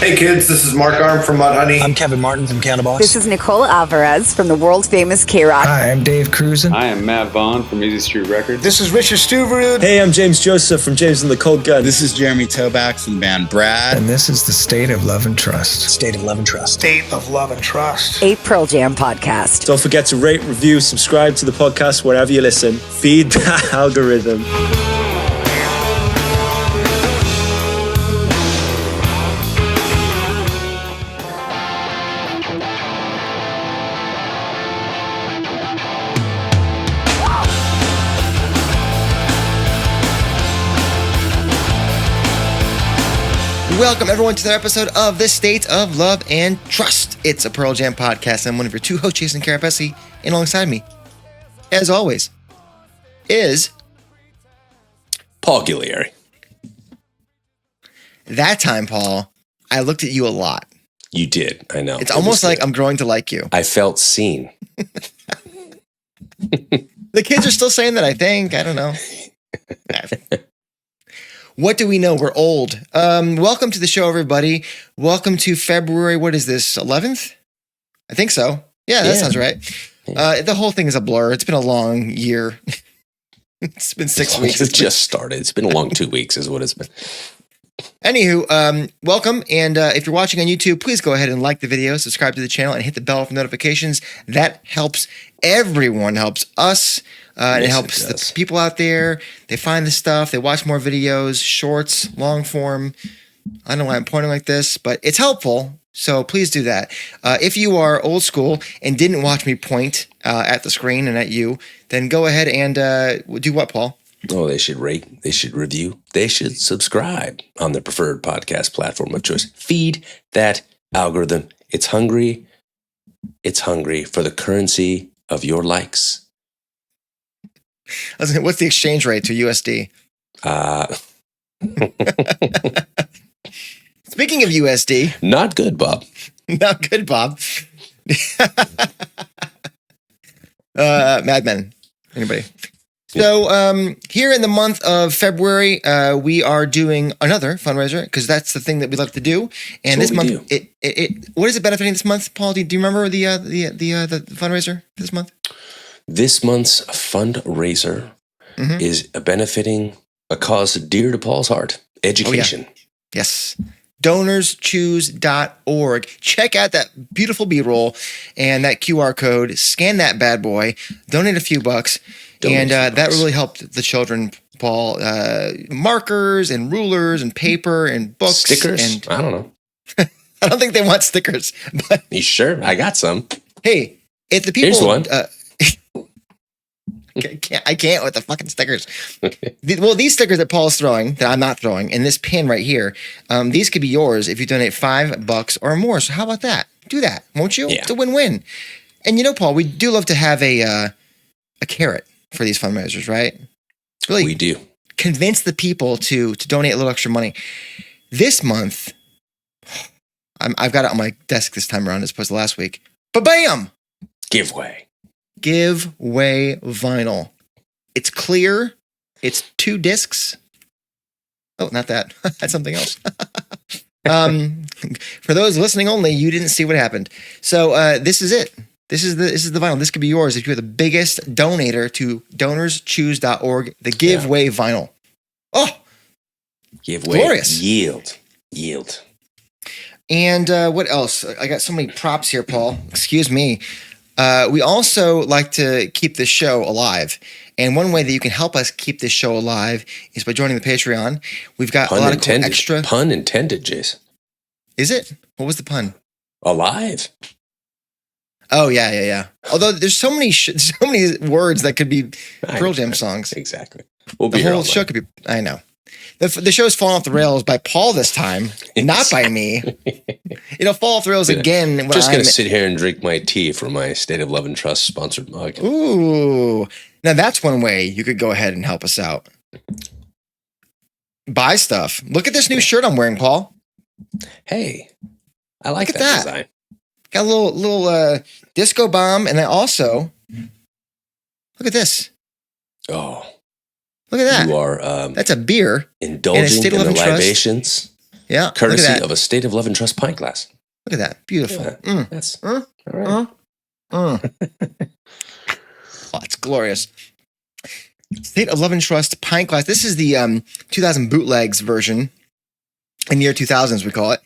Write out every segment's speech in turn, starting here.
Hey kids, this is Mark Arm from Mudhoney. I'm Kevin Martin from Cannabis. This is Nicole Alvarez from the world-famous K-Rock. Hi, I'm Dave Cruzen. I am Matt Vaughn from Easy Street Records. This is Richard Stuverud. Hey, I'm James Joseph from James and the Cold Gun. This is Jeremy Toback from the band Brad. And this is the State of Love and Trust. State of Love and Trust. State of Love and Trust. A Pearl Jam podcast. Don't forget to rate, review, subscribe to the podcast wherever you listen. Feed that algorithm. Welcome, everyone, to another episode of the State of Love and Trust. It's a Pearl Jam podcast. I'm one of your two hosts, Jason Kerepesi, and alongside me, as always, is Paul Ghiglieri. that time, Paul. I looked at you a lot. You did, I know. It's almost like I'm growing to like you. I felt seen. The kids are still saying that, I think. I don't know. What do we know? We're old. Welcome to the show, everybody. Welcome to February, what is this, 11th? I think so. Yeah, that sounds right. The whole thing is a blur. It's been a long year. It's been 6 weeks. It just started. It's been a long 2 weeks is what it's been. Anywho, welcome. And if you're watching on YouTube, please go ahead and like the video, subscribe to the channel, and hit the bell for notifications. That helps everyone, helps us. And it helps the people out there. They find the stuff. They watch more videos, shorts, long form. I don't know why I'm pointing like this, but it's helpful. So please do that. If you are old school and didn't watch me point at the screen and at you, then go ahead and do what, Paul? Oh, they should rate. They should review. They should subscribe on their preferred podcast platform of choice. Feed that algorithm. It's hungry. It's hungry for the currency of your likes. What's the exchange rate to USD? Speaking of USD. Not good, Bob. Not good, Bob. Mad Men. Anybody? So here in the month of February, we are doing another fundraiser because that's the thing that we love to do. And this month, what is it benefiting this month, Paul? Do you remember the fundraiser this month? This month's fundraiser is benefiting a cause dear to Paul's heart, education. Oh, yeah. Yes. DonorsChoose.org. Check out that beautiful B-roll and that QR code. Scan that bad boy. Donate a few bucks. That really helped the children, Paul. Markers and rulers and paper and books. Stickers? And I don't know. I don't think they want stickers. But You sure? I got some. Hey, if the people... Here's one. I can't with the fucking stickers. These stickers that Paul's throwing, that I'm not throwing, and this pin right here, these could be yours if you donate $5 or more. So how about that? Do that, won't you? Yeah. It's a win-win. And you know, Paul, we do love to have a carrot for these fundraisers, right? Really, We do. convince the people to donate a little extra money. This month, I've got it on my desk this time around as opposed to last week. Ba-bam! Giveaway vinyl. It's clear. It's 2 discs. Oh, not that. That's something else. For those listening only, you didn't see what happened. So this is it. This is the vinyl. This could be yours if you're the biggest donator to DonorsChoose.org. The giveaway vinyl. Oh, Giveaway. Glorious. Yield. And what else? I got so many props here, Paul. Excuse me. We also like to keep this show alive. And one way that you can help us keep this show alive is by joining the Patreon. We've got a lot of cool extra... Pun intended, Jason. Is it? What was the pun? Alive. Oh, yeah. Although there's so many words that could be Pearl Jam songs. Exactly. We'll be the here whole all show night. could be... I know. The show's falling off the rails by Paul this time, not by me. It'll fall off the rails again. When Just going to sit here and drink my tea from my State of Love and Trust sponsored mug. Ooh. Now that's one way you could go ahead and help us out. Buy stuff. Look at this new shirt I'm wearing, Paul. Hey, I like Look at that that. design. Got a little disco bomb, and then also, look at this. Oh, Look at that. you are That's a beer. indulging State in of the Love and Trust. libations. Yeah. Courtesy look at that. of a State of Love and Trust pint glass. Look at that. Beautiful. That's all right. Oh, it's glorious. State of Love and Trust pint glass. This is the 2000 bootlegs version. In the year 2000s, we call it.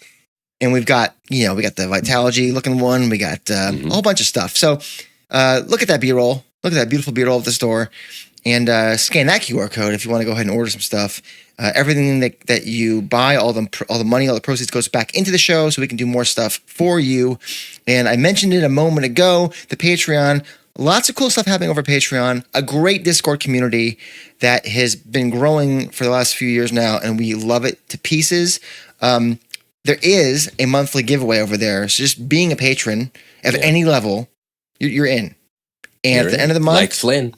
And we've got, we got the Vitalogy looking one. We got a whole bunch of stuff. So look at that B-roll. Look at that beautiful B-roll at the store. And scan that QR code if you want to go ahead and order some stuff. Everything that you buy, all the money, all the proceeds goes back into the show so we can do more stuff for you. And I mentioned it a moment ago, the Patreon. Lots of cool stuff happening over Patreon. A great Discord community that has been growing for the last few years now, and we love it to pieces. There is a monthly giveaway over there. So just being a patron of any level, you're in. And at the end of the month, like Flynn,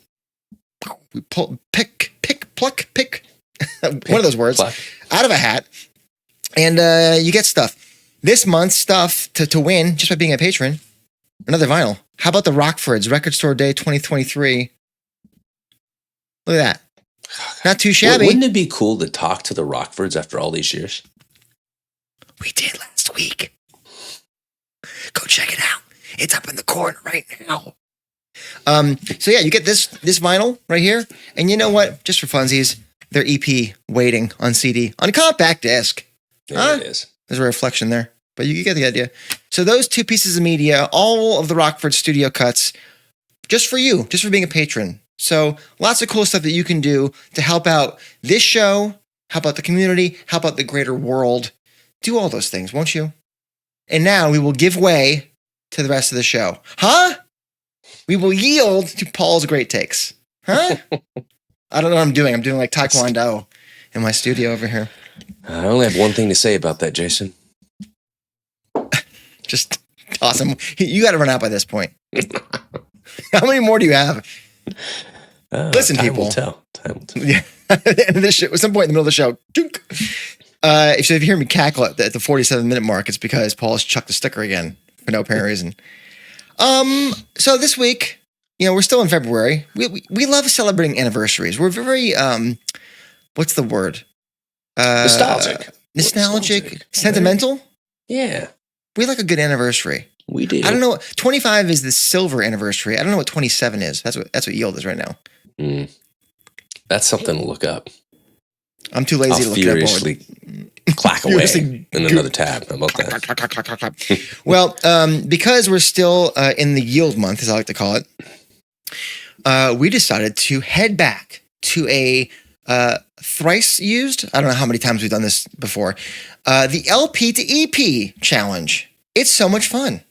we pick one of those words out of a hat, and you get stuff. This month's stuff to win just by being a patron. Another vinyl. How about the Rockfords Record Store Day 2023? Look at that. Not too shabby. Wouldn't it be cool to talk to the Rockfords after all these years? We did last week. Go check it out. It's up in the corner right now. So yeah, you get this vinyl right here, and you know what? Just for funsies, their EP waiting on CD on a compact disc. There it is. There's a reflection there, but you get the idea. So those two pieces of media, all of the Rockford studio cuts, just for you, just for being a patron. So lots of cool stuff that you can do to help out this show, help out the community, help out the greater world. Do all those things, won't you? And now we will give way to the rest of the show. Huh? We will yield to Paul's great takes. Huh? I don't know what I'm doing. I'm doing like Taekwondo in my studio over here. I only have one thing to say about that, Jason. Just awesome. You got to run out by this point. How many more do you have? Listen, time people. Will tell. Time will tell. Yeah. At the end of this show, at some point in the middle of the show, if you hear me cackle at the 47-minute mark, it's because Paul's chucked the sticker again for no apparent reason. So this week, we're still in February. We love celebrating anniversaries. We're very what's the word? Nostalgic, sentimental. Yeah, we like a good anniversary. We do. I don't know. 25 is the silver anniversary. I don't know what 27 is. That's what yield is right now. That's something to look up. I'm too lazy to look it up. Furiously clack away in another tab. How about that? Well, because we're still in the yield month, as I like to call it, we decided to head back to a thrice used, I don't know how many times we've done this before, the LP to EP challenge. It's so much fun.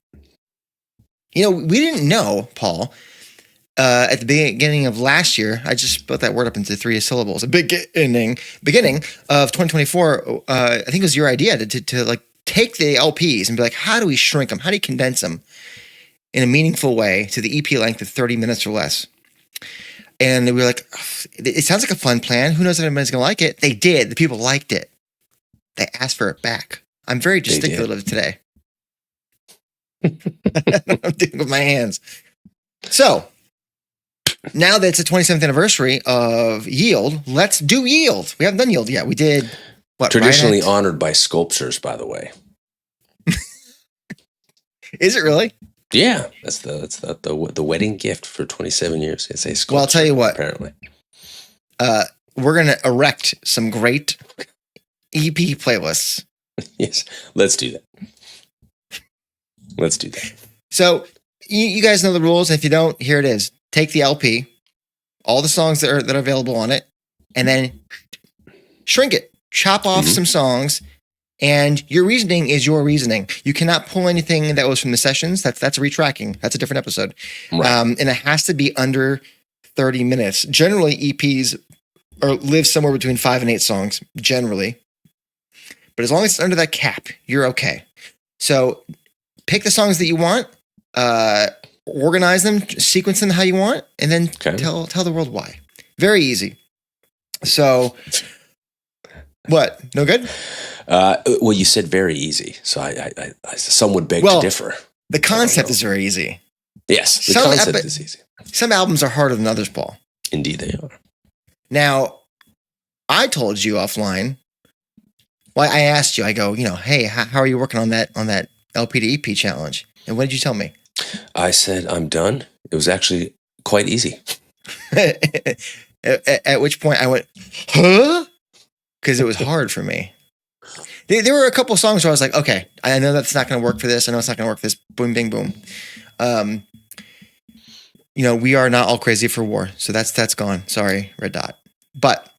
We didn't know, Paul, at the beginning of last year, I just split that word up into 3 syllables. Beginning of 2024, I think it was your idea to like take the LPs and be like, how do we shrink them? How do you condense them in a meaningful way to the EP length of 30 minutes or less? And we were like, it sounds like a fun plan. Who knows if anybody's going to like it? They did. The people liked it. They asked for it back. I'm very gesticulative today. I'm doing it with my hands. So, now that it's the 27th anniversary of Yield, let's do Yield. We haven't done Yield yet. We did, what? Traditionally honored by sculptures, by the way. Is it really? Yeah, that's the wedding gift for 27 years. It's a sculpture. Well, I'll tell you what. Apparently, we're gonna erect some great EP playlists. Yes, let's do that. Let's do that. So you guys know the rules. If you don't, here it is. Take the LP, all the songs that are available on it, and then shrink it. Chop off some songs. And your reasoning is your reasoning. You cannot pull anything that was from the sessions. That's retracking. That's a different episode. Right. And it has to be under 30 minutes. Generally, EPs live somewhere between 5 and 8 songs, generally. But as long as it's under that cap, you're okay. So pick the songs that you want, organize them, sequence them how you want, and then tell the world why. Very easy. So, what? No good? Well, you said very easy, so I some would beg to differ. The concept is very easy. Yes, the concept is easy. Some albums are harder than others, Paul. Indeed, they are. Now, I told you offline Well, I asked you. I go, hey, how are you working on that LP to EP challenge? And what did you tell me? I said, I'm done. It was actually quite easy. At which point I went, huh? Because it was hard for me. There were a couple songs where I was like, okay, I know that's not going to work for this. I know it's not going to work for this. Boom, bing, boom. We are not all crazy for war. So that's gone. Sorry, Red Dot. But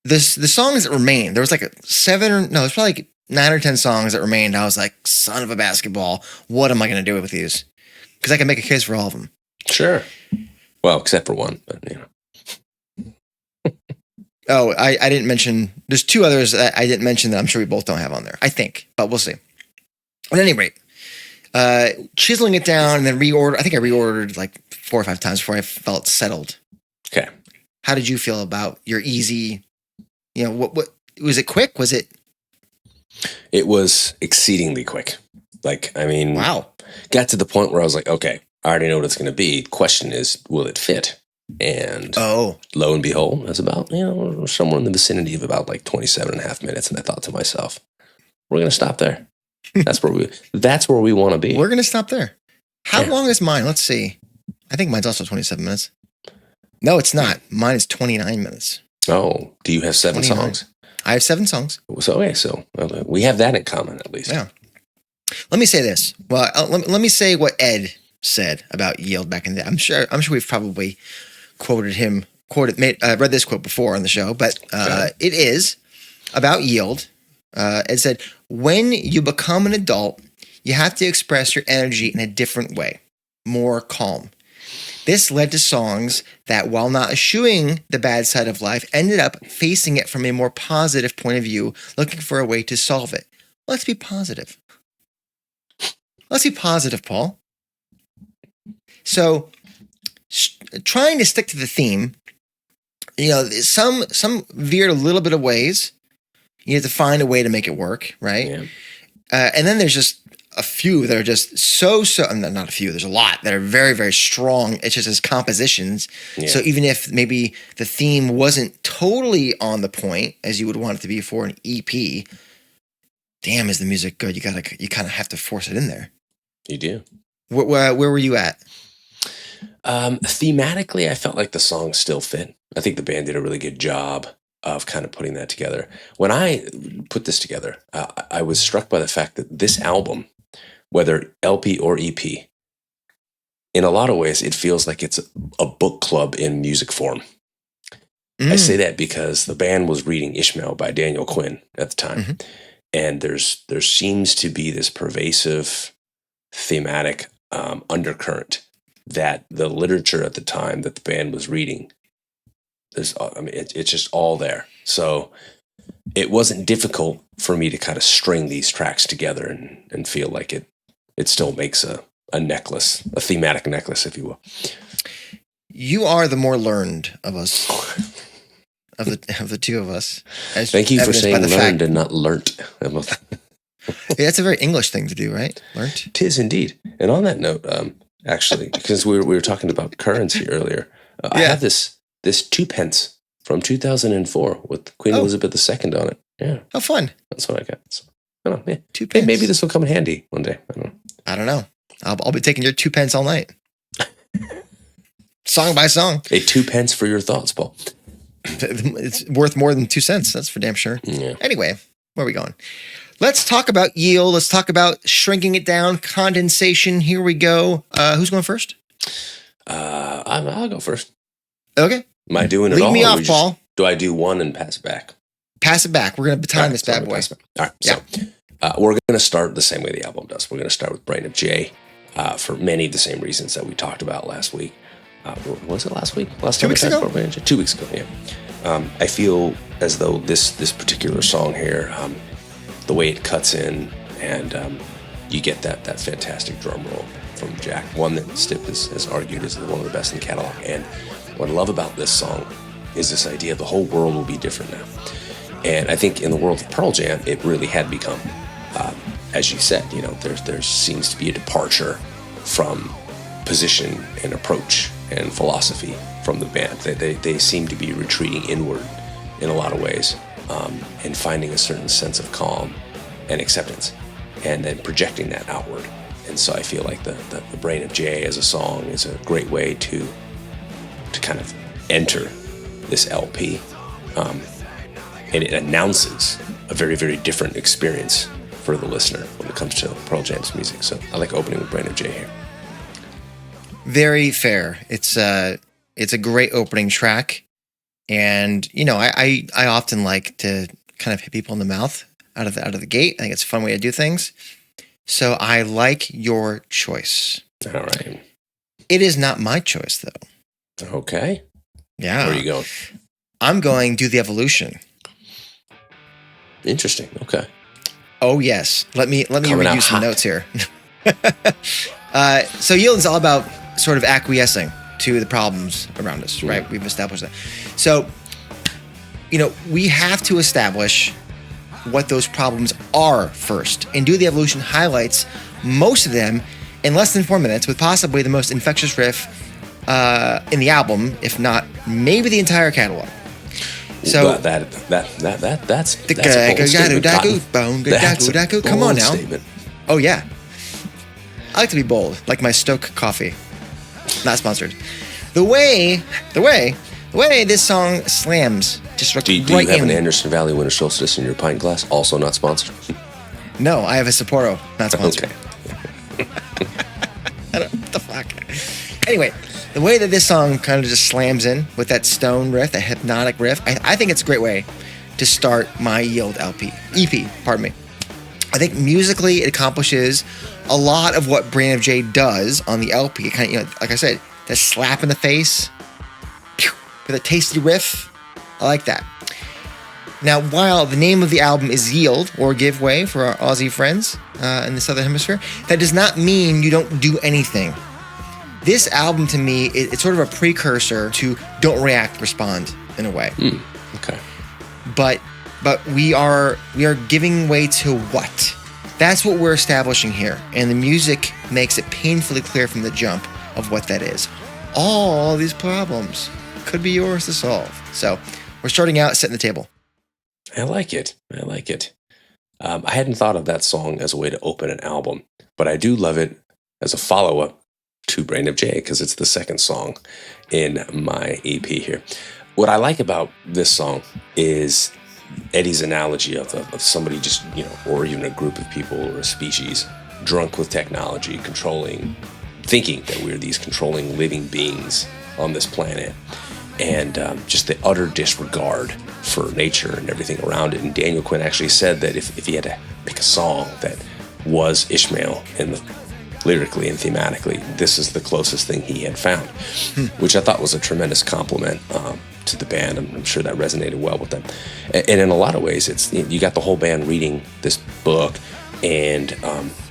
the songs that remained, there was like it's probably like 9 or 10 songs that remained. I was like, son of a basketball. What am I going to do with these? Because I can make a case for all of them. Sure. Well, except for one, but Oh, I didn't mention, there's 2 others that I didn't mention that I'm sure we both don't have on there. I think, but we'll see. At any rate, chiseling it down and then I think I reordered like 4 or 5 times before I felt settled. okay. How did you feel about your easy, what was it quick? Was it? It was exceedingly quick. Wow. Got to the point where I was like, okay, I already know what it's going to be. Question is, will it fit? And lo and behold, that's about, somewhere in the vicinity of about like 27 and a half minutes. And I thought to myself, we're going to stop there. That's where we want to be. We're going to stop there. How long is mine? Let's see. I think mine's also 27 minutes. No, it's not. Mine is 29 minutes. Oh, do you have 7 29. songs? I have 7 songs. So we have that in common at least. Yeah. Let me say this. Well, let me say what Ed said about Yield back in the day. I'm sure we've probably read this quote before on the show, but it is about Yield. It said, when you become an adult, you have to express your energy in a different way, more calm. This led to songs that, while not eschewing the bad side of life, ended up facing it from a more positive point of view, looking for a way to solve it. Let's be positive. Let's be positive, Paul. So, trying to stick to the theme, some veered a little bit of ways. You have to find a way to make it work, right? Yeah. And then there's just a few that are just not a few, there's a lot that are very, very strong. It's just as compositions. Yeah. So even if maybe the theme wasn't totally on the point as you would want it to be for an EP, damn, is the music good? You kind of have to force it in there. You do. Where were you at? Thematically, I felt like the songs still fit. I think the band did a really good job of kind of putting that together. When I put this together, I was struck by the fact that this album, whether LP or EP, in a lot of ways, it feels like it's a book club in music form. I say that because the band was reading Ishmael by Daniel Quinn at the time. Mm-hmm. And there seems to be this pervasive thematic undercurrent that the literature at the time that the band was reading, it's just all there. So it wasn't difficult for me to kind of string these tracks together and feel like it still makes a necklace, a thematic necklace, if you will. You are the more learned of us, of the two of us. Thank you for saying learned and not learnt. Yeah, that's a very English thing to do, right? Learnt. 'Tis indeed. And on that note, actually, because we were talking about currency earlier, I have this 2 pence from 2004 with Queen Elizabeth II on it. Yeah. How fun. That's what I got. So, I don't know. Yeah. 2 pence. Maybe this will come in handy one day. I don't know. I'll be taking your 2 pence all night. Song by song. 2 pence for your thoughts, Paul. It's worth more than 2 cents. That's for damn sure. Yeah. Anyway, where are we going? Let's talk about yield. Let's talk about shrinking it down, condensation. Here we go. Who's going first? I'll go first. Okay. Am I doing it all? Lead me off, Paul. Do I do one and pass it back? Pass it back. We're going to time this bad boy. All right. So we're going to start the same way the album does. We're going to start with Brain of J for many of the same reasons that we talked about last week. Was it last week? Last 2 weeks ago? 2 weeks ago, yeah. I feel as though this particular song here, the way it cuts in and you get that fantastic drum roll from Jack, one that Stipp has argued is one of the best in the catalog. And what I love about this song is this idea the whole world will be different now. And I think in the world of Pearl Jam, it really had become, as you said, there seems to be a departure from position and approach and philosophy from the band. They seem to be retreating inward in a lot of ways. and finding a certain sense of calm and acceptance, and then projecting that outward. And so I feel like the Brain of Jay as a song is a great way to kind of enter this LP, and it announces a very, very different experience for the listener when it comes to Pearl Jam's music. So I like opening with Brain of Jay here. Very fair. It's a great opening track, and I often like to kind of hit people in the mouth out of the gate. I think it's a fun way to do things. So I like your choice. All right. It is not my choice though. Okay. Yeah. Where are you going? I'm going Do the Evolution. Interesting. Okay. Oh yes. Let me Coming read out you some hot. notes here. So Yielding's all about sort of acquiescing to the problems around us, right? We've established that. So, we have to establish what those problems are first. And Do the Evolution highlights most of them in less than 4 minutes, with possibly the most infectious riff in the album, if not maybe the entire catalog. So Well, that's a bold statement. Come on Bold now. statement. Oh yeah. I like to be bold, like my Stoke coffee. Not sponsored. The way this song slams just Do you right have in. an Anderson Valley Winter Solstice in your pint glass? Also not sponsored. No, I have a Sapporo, not sponsored. Okay. What the fuck? Anyway, the way that this song kind of just slams in with that stone riff, that hypnotic riff, I think it's a great way to start my Yield EP, pardon me. I think musically it accomplishes a lot of what Brain of Jay does on the LP. It kind of, like I said, that slap in the face, pew, with a tasty riff. I like that. Now, while the name of the album is Yield, or Give Way for our Aussie friends in the Southern Hemisphere, that does not mean you don't do anything. This album, to me, it's sort of a precursor to Don't React, Respond, in a way. Okay. But we are giving way to what? That's what we're establishing here. And the music makes it painfully clear from the jump of what that is. All these problems could be yours to solve. So we're starting out setting the table. I like it. I hadn't thought of that song as a way to open an album, but I do love it as a follow-up to Brain of Jay, because it's the second song in my EP here. What I like about this song is Eddie's analogy of somebody just, or even a group of people or a species drunk with technology, thinking that we're these controlling living beings on this planet, and just the utter disregard for nature and everything around it. And Daniel Quinn actually said that if he had to pick a song that was Ishmael lyrically and thematically, this is the closest thing he had found, which I thought was a tremendous compliment to the band. I'm sure that resonated well with them. And in a lot of ways, it's, you got the whole band reading this book, and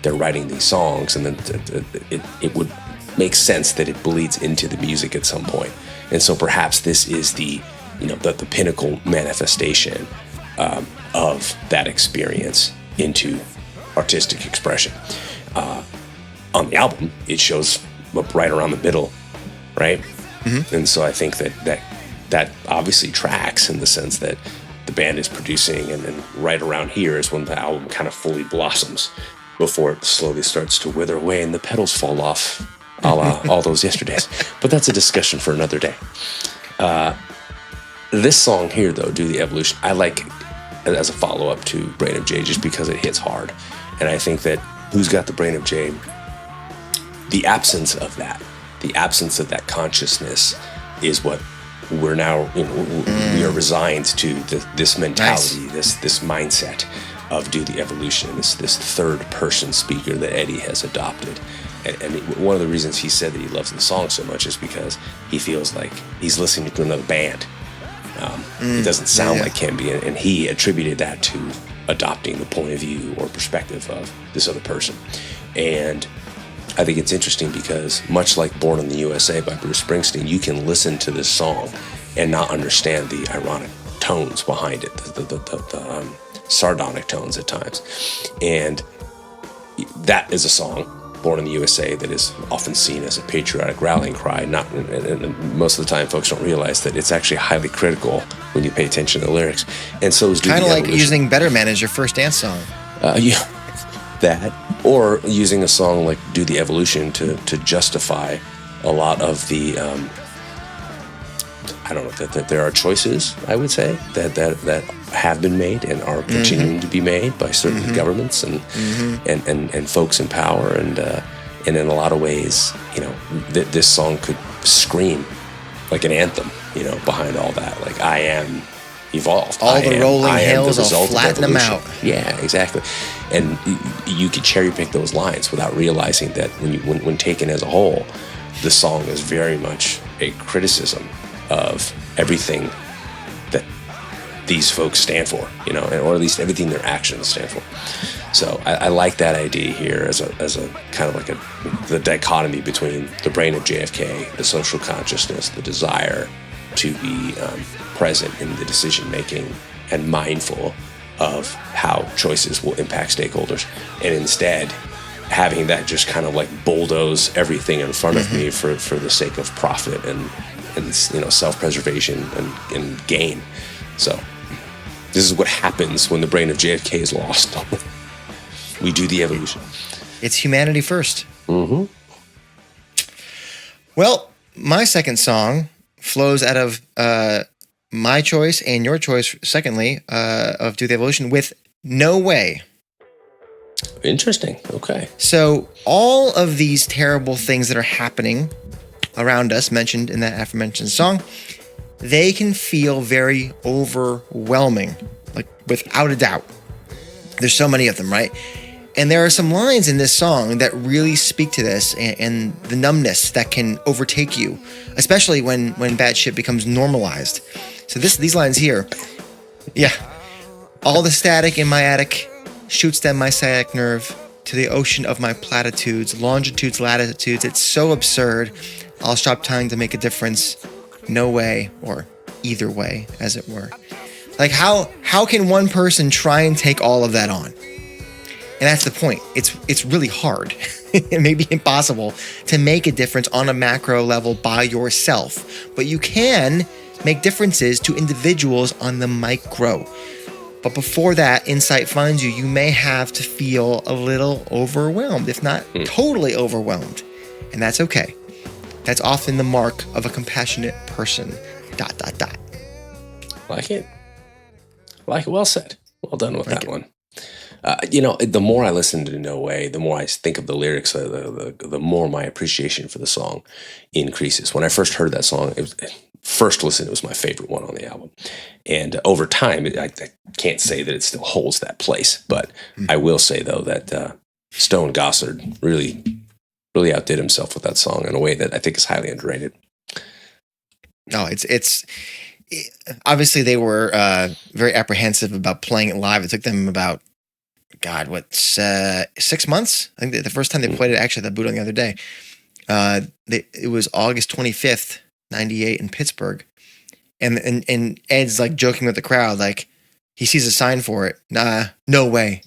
they're writing these songs, and then it would make sense that it bleeds into the music at some point. And so perhaps this is the pinnacle manifestation of that experience into artistic expression. On the album, it shows up right around the middle, right? Mm-hmm. And so I think that obviously tracks in the sense that the band is producing, and then right around here is when the album kind of fully blossoms before it slowly starts to wither away and the petals fall off, a la All Those Yesterdays. But that's a discussion for another day. This song here, though, Do the Evolution, I like as a follow-up to Brain of Jay just because it hits hard. And I think that Who's Got the Brain of Jay, the absence of that consciousness is what we're now, we are resigned to this mentality, Nice. this mindset of Do the Evolution, this third person speaker that Eddie has adopted. And one of the reasons he said that he loves the song so much is because he feels like he's listening to another band. It doesn't sound like him, and he attributed that to adopting the point of view or perspective of this other person. And I think it's interesting because much like Born in the USA by Bruce Springsteen, you can listen to this song and not understand the ironic tones behind it, the sardonic tones at times. And that is a song born in the USA that is often seen as a patriotic rallying cry. And most of the time, folks don't realize that it's actually highly critical when you pay attention to the lyrics. And so is kind of like using Better Man as your first dance song. Yeah, that, or using a song like "Do the Evolution" to justify a lot of the. I don't know that there are choices, I would say, that have been made and are continuing to be made by certain governments and folks in power, and in a lot of ways, this song could scream like an anthem, behind all that. Like, I am evolved. All the rolling hills will flatten them out. Yeah, exactly. And you could cherry pick those lines without realizing that when taken as a whole, the song is very much a criticism of everything that these folks stand for, or at least everything their actions stand for. So I like that idea here as a kind of like the dichotomy between the brain of JFK, the social consciousness, the desire to be present in the decision making and mindful of how choices will impact stakeholders, and instead having that just kind of like bulldoze everything in front of me for the sake of profit and self-preservation and gain. So this is what happens when the brain of JFK is lost. We do the evolution. It's humanity first. Mm-hmm. Well, my second song flows out of my choice and your choice, secondly, of Do the Evolution with No Way. Interesting. Okay. So all of these terrible things that are happening around us, mentioned in that aforementioned song, they can feel very overwhelming, like without a doubt. There's so many of them, right? And there are some lines in this song that really speak to this and the numbness that can overtake you, especially when bad shit becomes normalized. So these lines here, yeah. All the static in my attic shoots down my sciatic nerve to the ocean of my platitudes, longitudes, latitudes. It's so absurd. I'll stop trying to make a difference. No way, or either way, as it were. Like, how can one person try and take all of that on? And that's the point. It's really hard. It may be impossible to make a difference on a macro level by yourself, but you can make differences to individuals on the micro. But before that insight finds you, you may have to feel a little overwhelmed, if not totally overwhelmed. And that's okay. That's often the mark of a compassionate person. ... Like it. Well said. Well done with that one. The more I listen to No Way, the more I think of the lyrics, the more my appreciation for the song increases. When I first heard that song, first listen, it was my favorite one on the album. And over time, I can't say that it still holds that place, but I will say, though, that Stone Gossard really outdid himself with that song in a way that I think is highly underrated. No, it's obviously they were very apprehensive about playing it live. It took them about 6 months? I think the first time they played it, actually, the boot on the other day. It was August 25th, 98 in Pittsburgh. And Ed's like joking with the crowd, like he sees a sign for it. Nah, no way.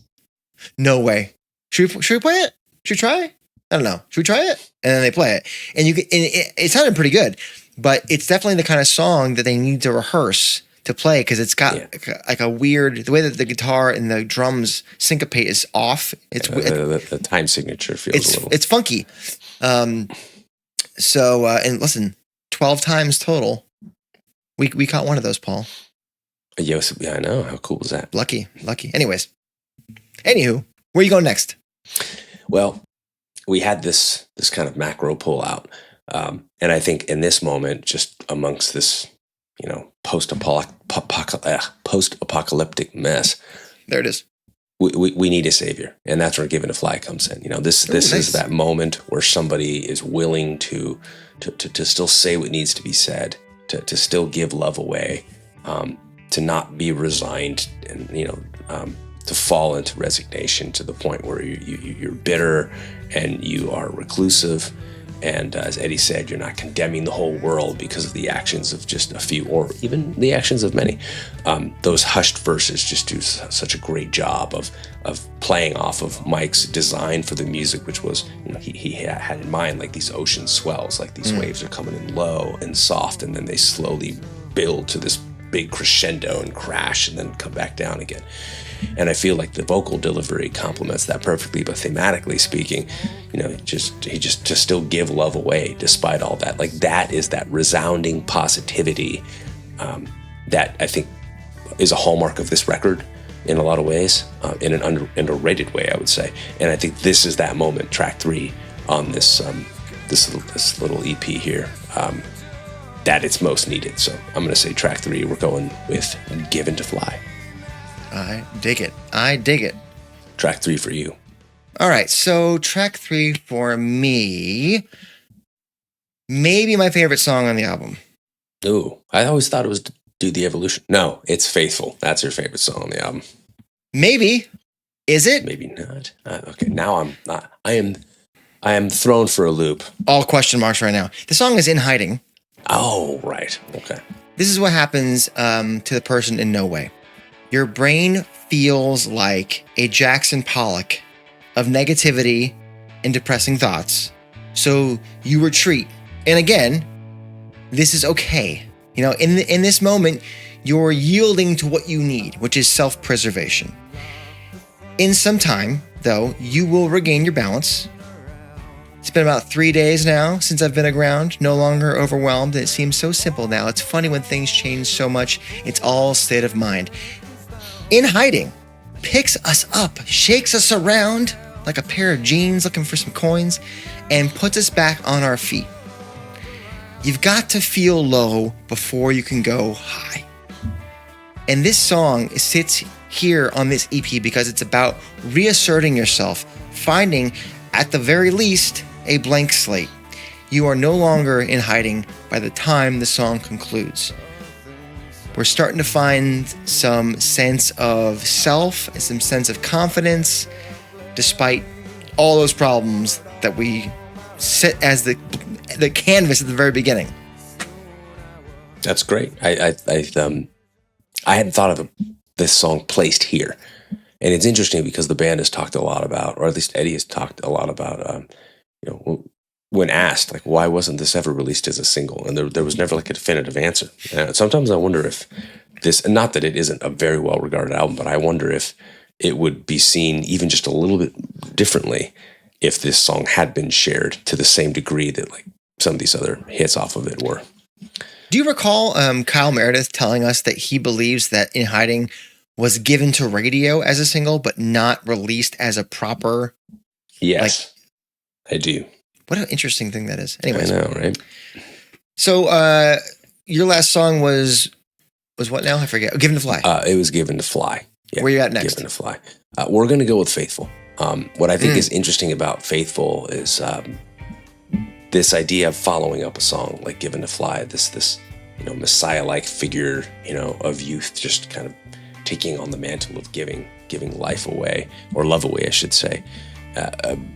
No way. Should we play it? Should we try? I don't know. Should we try it? And then they play it. And it sounded pretty good, but it's definitely the kind of song that they need to rehearse to play, because it's got like a weird, the way that the guitar and the drums syncopate is off. It's the time signature feels a little. It's funky. So and listen, 12 times total. We caught one of those, Paul. Yes, yeah, I know. How cool was that? Lucky. Anyways, anywho, where are you going next? Well, we had this kind of macro pullout, and I think in this moment, just amongst this, post-apocalyptic mess, there it is. We need a savior, and that's where Given to Fly comes in. This nice. is that moment where somebody is willing to still say what needs to be said, to still give love away, to not be resigned, and to fall into resignation to the point where you're bitter and you are reclusive, And as Eddie said, you're not condemning the whole world because of the actions of just a few, or even the actions of many. Those hushed verses just do such a great job of playing off of Mike's design for the music, which was, he had in mind like these ocean swells, like these waves are coming in low and soft, and then they slowly build to this big crescendo and crash and then come back down again. And I feel like the vocal delivery complements that perfectly, but thematically speaking, he just to still give love away despite all that. Like that is that resounding positivity that I think is a hallmark of this record in a lot of ways, in an underrated way, I would say. And I think this is that moment, track 3 on this little EP here, that it's most needed. So I'm going to say track 3, we're going with Given to Fly. I dig it. Track 3 for you. All right, so track 3 for me, maybe my favorite song on the album. Ooh, I always thought it was Do the Evolution. No, it's Faithful. That's your favorite song on the album. Maybe. Is it? Maybe not. Okay, now I'm not. I am thrown for a loop. All question marks right now. The song is In Hiding. Oh, right. Okay. This is what happens to the person in No Way. Your brain feels like a Jackson Pollock of negativity and depressing thoughts. So you retreat. And again, this is okay. In this moment, you're yielding to what you need, which is self-preservation. In some time, though, you will regain your balance. It's been about 3 days now since I've been aground, no longer overwhelmed, and it seems so simple now. It's funny when things change so much. It's all state of mind. In Hiding picks us up, shakes us around like a pair of jeans looking for some coins, and puts us back on our feet. You've got to feel low before you can go high. And this song sits here on this EP because it's about reasserting yourself, finding, at the very least, a blank slate. You are no longer in hiding by the time the song concludes. We're starting to find some sense of self and some sense of confidence, despite all those problems that we set as the canvas at the very beginning. That's great. I hadn't thought of this song placed here, and it's interesting because the band has talked a lot about, or at least Eddie has talked a lot about, when asked, like, why wasn't this ever released as a single? And there was never like a definitive answer. Sometimes I wonder if this, and not that it isn't a very well-regarded album, but I wonder if it would be seen even just a little bit differently if this song had been shared to the same degree that like some of these other hits off of it were. Do you recall Kyle Meredith telling us that he believes that In Hiding was given to radio as a single, but not released as a proper? Yes, I do. What an interesting thing that is. Anyways. I know, right? So your last song was what now? I forget. Given to Fly. It was Given to Fly. Yeah, where you at next? Given to Fly. We're going to go with Faithful. What I think is interesting about Faithful is this idea of following up a song like Given to Fly, this Messiah-like figure, of youth just kind of taking on the mantle of giving life away, or love away, I should say.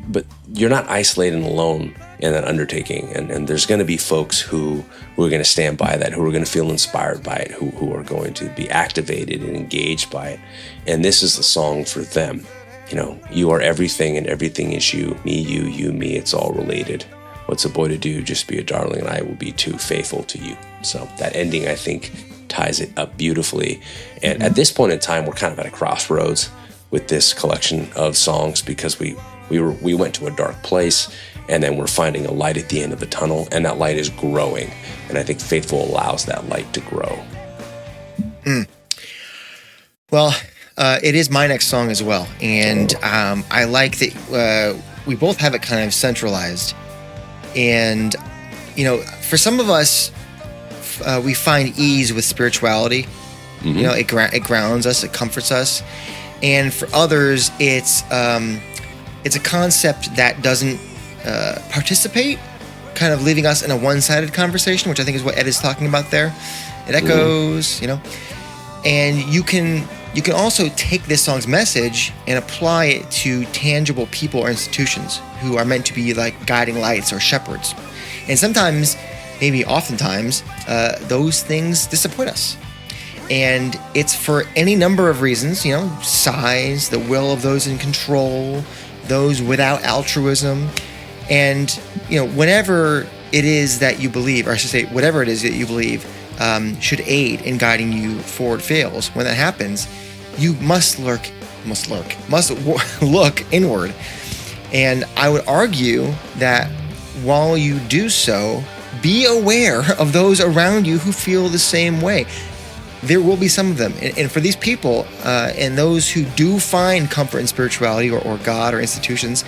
But you're not isolated and alone in that undertaking, and there's going to be folks who are going to stand by that, who are going to feel inspired by it, who are going to be activated and engaged by it, and this is the song for them. You are everything, and everything is you. Me, you, me. It's all related. What's a boy to do? Just be a darling, and I will be too faithful to you. So that ending, I think, ties it up beautifully. And at this point in time, we're kind of at a crossroads with this collection of songs, because we went to a dark place, and then we're finding a light at the end of the tunnel, and that light is growing. And I think Faithful allows that light to grow. Well, it is my next song as well, and I like that we both have it kind of centralized. And for some of us, we find ease with spirituality. Mm-hmm. It grounds us, it comforts us. And for others, it's a concept that doesn't participate, kind of leaving us in a one-sided conversation, which I think is what Ed is talking about there. It echoes, and you can you can also take this song's message and apply it to tangible people or institutions who are meant to be like guiding lights or shepherds. And sometimes, maybe oftentimes, those things disappoint us. And it's for any number of reasons, size, the will of those in control, those without altruism. And, whenever it is that you believe, or I should say, whatever it is that you believe should aid in guiding you forward fails, when that happens, you must look inward. And I would argue that while you do so, be aware of those around you who feel the same way. There will be some of them. And for these people and those who do find comfort in spirituality or God or institutions,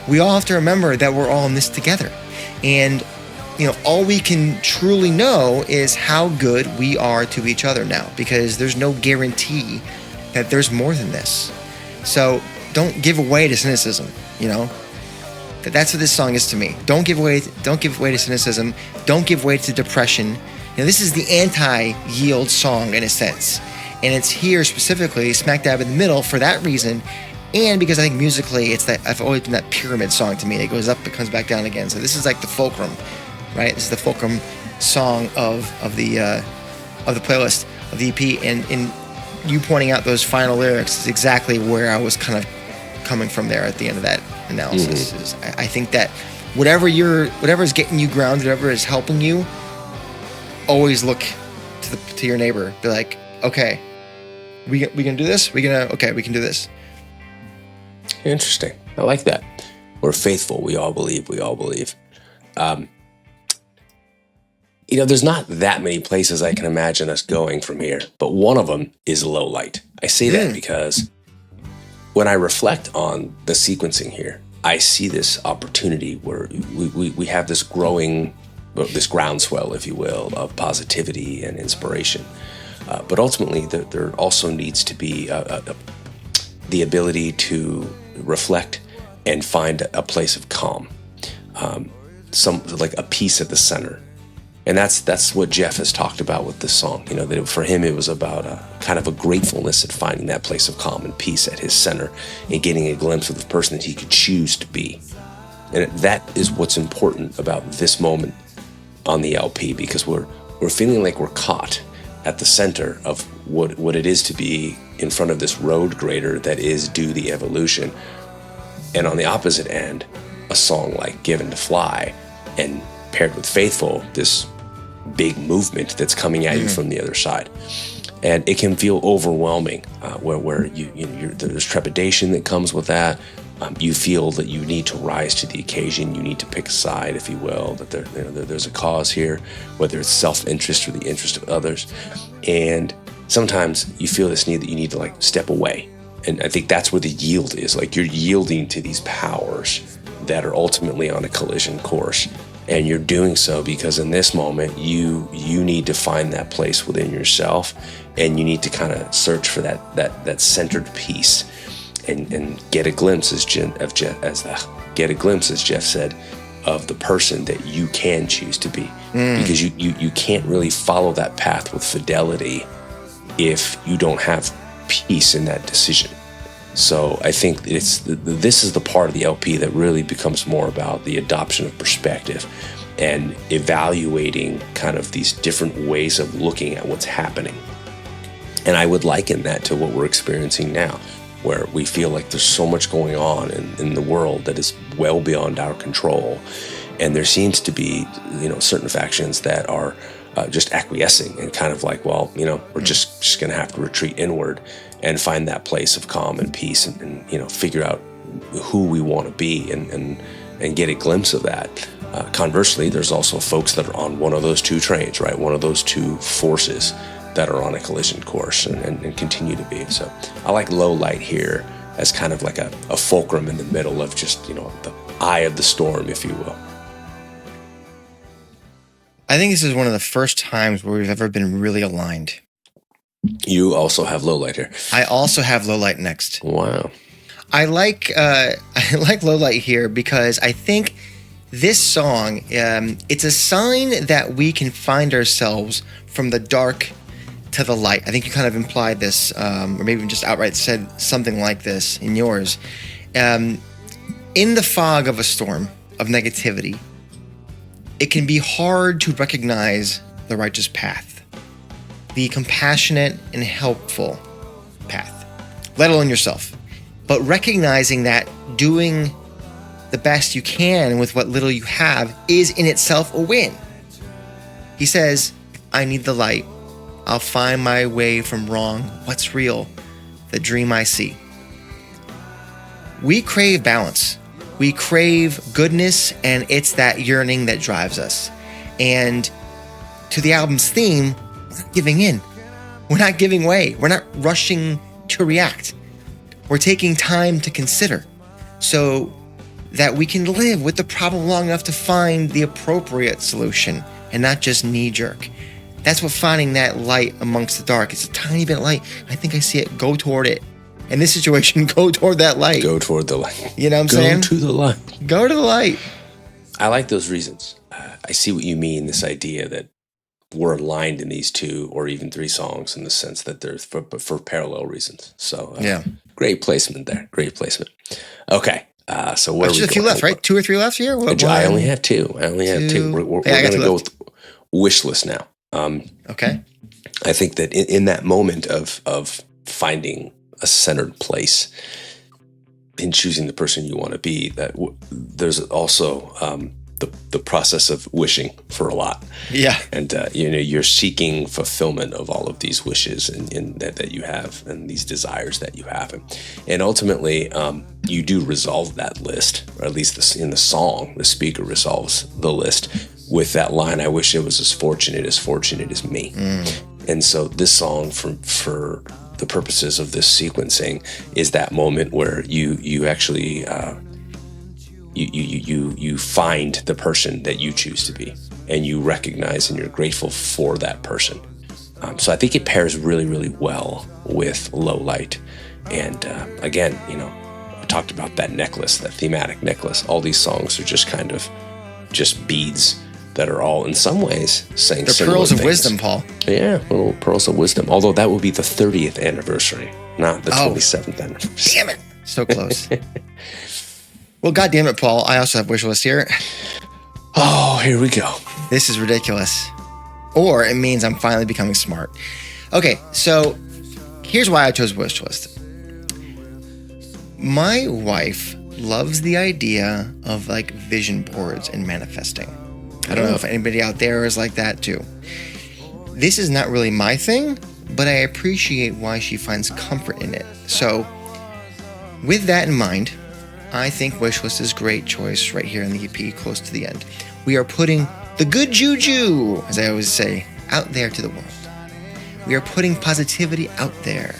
we all have to remember that we're all in this together. And, all we can truly know is how good we are to each other now, because there's no guarantee that there's more than this. So don't give away to cynicism, That's what this song is to me. Don't give way to cynicism. Don't give way to depression. This is the anti-yield song in a sense. And it's here specifically, smack dab in the middle for that reason. And because I think musically, I've always been that pyramid song to me. It goes up, it comes back down again. So this is like the fulcrum, right? This is the fulcrum song of the playlist, of the EP. And in you pointing out those final lyrics is exactly where I was kind of coming from there at the end of that analysis. I think that whatever is getting you grounded, whatever is helping you, always look to your neighbor. Be like, okay, we gonna do this? We can do this. Interesting. I like that. We're faithful. We all believe. There's not that many places I can imagine us going from here, but one of them is low light. I say that because when I reflect on the sequencing here, I see this opportunity where we have this growing, this groundswell, if you will, of positivity and inspiration. But ultimately, there also needs to be the ability to reflect and find a place of calm, like a peace at the center. And that's what Jeff has talked about with this song. That for him, it was about kind of a gratefulness at finding that place of calm and peace at his center and getting a glimpse of the person that he could choose to be. And that is what's important about this moment on the LP, because we're feeling like we're caught at the center of what it is to be in front of this road grader that is due the evolution. And on the opposite end, a song like Given to Fly, and paired with Faithful, this big movement that's coming at you from the other side. And it can feel overwhelming, where there's trepidation that comes with that. You feel that you need to rise to the occasion. You need to pick a side, if you will, that there's a cause here, whether it's self-interest or the interest of others. And sometimes you feel this need that you need to step away. And I think that's where the yield is. You're yielding to these powers that are ultimately on a collision course. And you're doing so because in this moment, you need to find that place within yourself, and you need to kind of search for that centered peace, and get a glimpse, as Jeff said, of the person that you can choose to be, because you can't really follow that path with fidelity if you don't have peace in that decision. So I think this is the part of the LP that really becomes more about the adoption of perspective and evaluating kind of these different ways of looking at what's happening. And I would liken that to what we're experiencing now, where we feel like there's so much going on in the world that is well beyond our control. And there seems to be, certain factions that are just acquiescing and kind of like, well, we're just going to have to retreat inward and find that place of calm and peace, and figure out who we want to be and get a glimpse of that. Conversely, there's also folks that are on one of those two trains, right? One of those two forces that are on a collision course and continue to be. So I like low light here as kind of like a fulcrum in the middle of just, the eye of the storm, if you will. I think this is one of the first times where we've ever been really aligned. You also have low light here. I also have low light next. Wow. I like low light here because I think this song, it's a sign that we can find ourselves from the dark to the light. I think you kind of implied this, or maybe even just outright said something like this in yours. In the fog of a storm of negativity, it can be hard to recognize the righteous path, the compassionate and helpful path, let alone yourself. But recognizing that doing the best you can with what little you have is in itself a win. He says, I need the light. I'll find my way from wrong. What's real? The dream I see. We crave balance. We crave goodness, and it's that yearning that drives us. And to the album's theme, we're not giving in. We're not giving way. We're not rushing to react. We're taking time to consider so that we can live with the problem long enough to find the appropriate solution and not just knee-jerk. That's what finding that light amongst the dark. It's a tiny bit of light. I think I see it. Go toward it. In this situation, go toward that light. Go toward the light. You know what I'm saying? Go to the light. Go to the light. I like those reasons. I see what you mean, this idea that we're aligned in these 2 or even 3 songs in the sense that they're for parallel reasons. So yeah, great placement there. Great placement. Okay. So where are we just a few going? left, right? 2 or 3 left here? I only have 2. We're going to go with wish list now. Okay. I think that in that moment of finding a centered place in choosing the person you want to be, that there's also the process of wishing for a lot. Yeah. And you're seeking fulfillment of all of these wishes and that you have, and these desires that you have, and ultimately you do resolve that list, or at least in the song, the speaker resolves the list with that line, I wish it was as fortunate as me. And so this song, for the purposes of this sequencing, is that moment where you actually you find the person that you choose to be, and you recognize and you're grateful for that person. So I think it pairs really, really well with Low Light. And again, I talked about that necklace, that thematic necklace. All these songs are just kind of just beads that are all in some ways saying the similar pearls things. of wisdom, Paul. Yeah, little pearls of wisdom. Although that will be the 30th anniversary, not the 27th anniversary. Damn it. So close. Well, God damn it, Paul. I also have wish list here. Oh, here we go. This is ridiculous. Or it means I'm finally becoming smart. Okay, so here's why I chose wish list. My wife loves the idea of like vision boards and manifesting. I don't know if anybody out there is like that too. This is not really my thing, but I appreciate why she finds comfort in it. So with that in mind, I think Wishlist is a great choice right here in the EP, close to the end. We are putting the good juju, as I always say, out there to the world. We are putting positivity out there.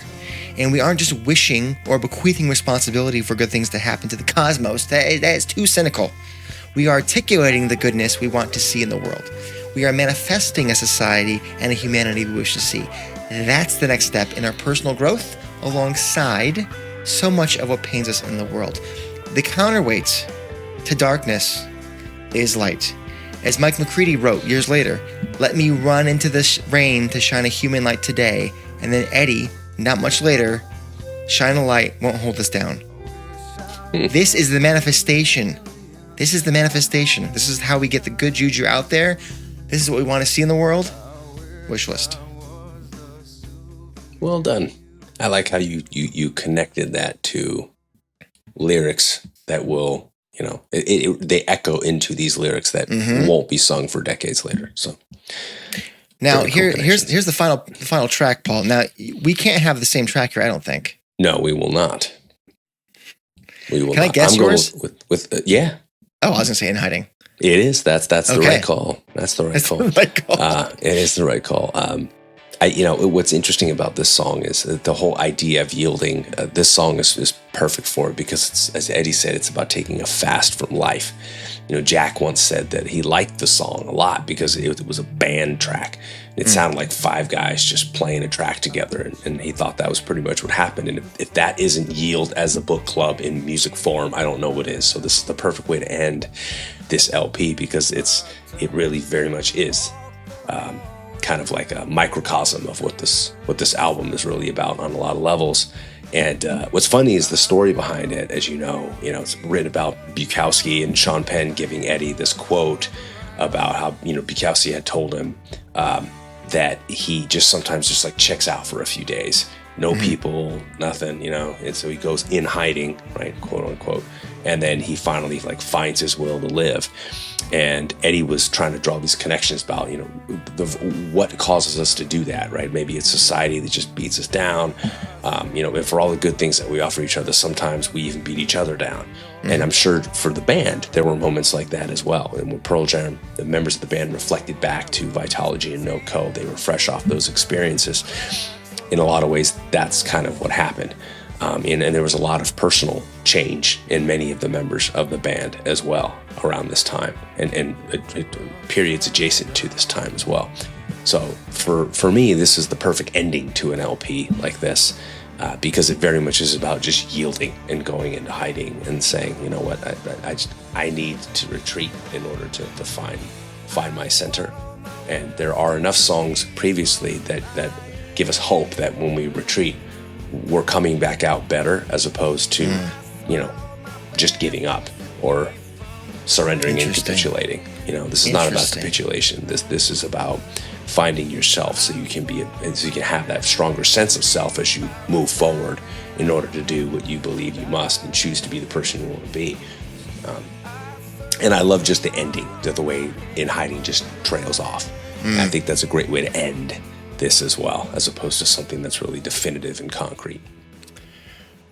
And we aren't just wishing or bequeathing responsibility for good things to happen to the cosmos. That is too cynical. We are articulating the goodness we want to see in the world. We are manifesting a society and a humanity we wish to see. That's the next step in our personal growth alongside so much of what pains us in the world. The counterweight to darkness is light. As Mike McCready wrote years later, let me run into the rain to shine a human light today. And then Eddie, not much later, shine a light won't hold us down. This is the manifestation. This is the manifestation. This is how we get the good juju out there. This is what we want to see in the world. Wish list. Well done. I like how you connected that to lyrics that will, they echo into these lyrics that won't be sung for decades later. So now here's the final track, Paul. Now we can't have the same track here, I don't think. No, we will not. We will. Can I guess yours? With yeah. Oh, I was gonna say In Hiding. It is. That's the Okay. right call. That's the right call. The right call. It is the right call. What's interesting about this song is that the whole idea of yielding. This song is perfect for it because it's, as Eddie said, it's about taking a fast from life. Jack once said that he liked the song a lot because it was a band track. It sounded like 5 guys just playing a track together, and he thought that was pretty much what happened. And if that isn't yield as a book club in music form, I don't know what is. So this is the perfect way to end this LP because it really very much is kind kind of like a microcosm of what this album is really about on a lot of levels. And what's funny is the story behind it. As you know, it's written about Bukowski and Sean Penn giving Eddie this quote about how Bukowski had told him that he just sometimes just like checks out for a few days. No people, nothing, and so he goes in hiding, right, quote unquote, and then he finally like finds his will to live. And Eddie was trying to draw these connections about, what causes us to do that, right? Maybe it's society that just beats us down, and for all the good things that we offer each other, sometimes we even beat each other down. And I'm sure for the band, there were moments like that as well. And when Pearl Jam, the members of the band reflected back to Vitalogy and No Code, they were fresh off those experiences. In a lot of ways, that's kind of what happened. And there was a lot of personal change in many of the members of the band as well around this time, and periods adjacent to this time as well. So for me, this is the perfect ending to an LP like this, because it very much is about just yielding and going into hiding and saying, you know what, I need to retreat in order to find my center. And there are enough songs previously that give us hope that when we retreat, we're coming back out better, as opposed to, just giving up or surrendering and capitulating. This is not about capitulation. This is about finding yourself, so you can have that stronger sense of self as you move forward in order to do what you believe you must and choose to be the person you want to be. And I love just the ending, the way In Hiding just trails off. I think that's a great way to end this as well, as opposed to something that's really definitive and concrete.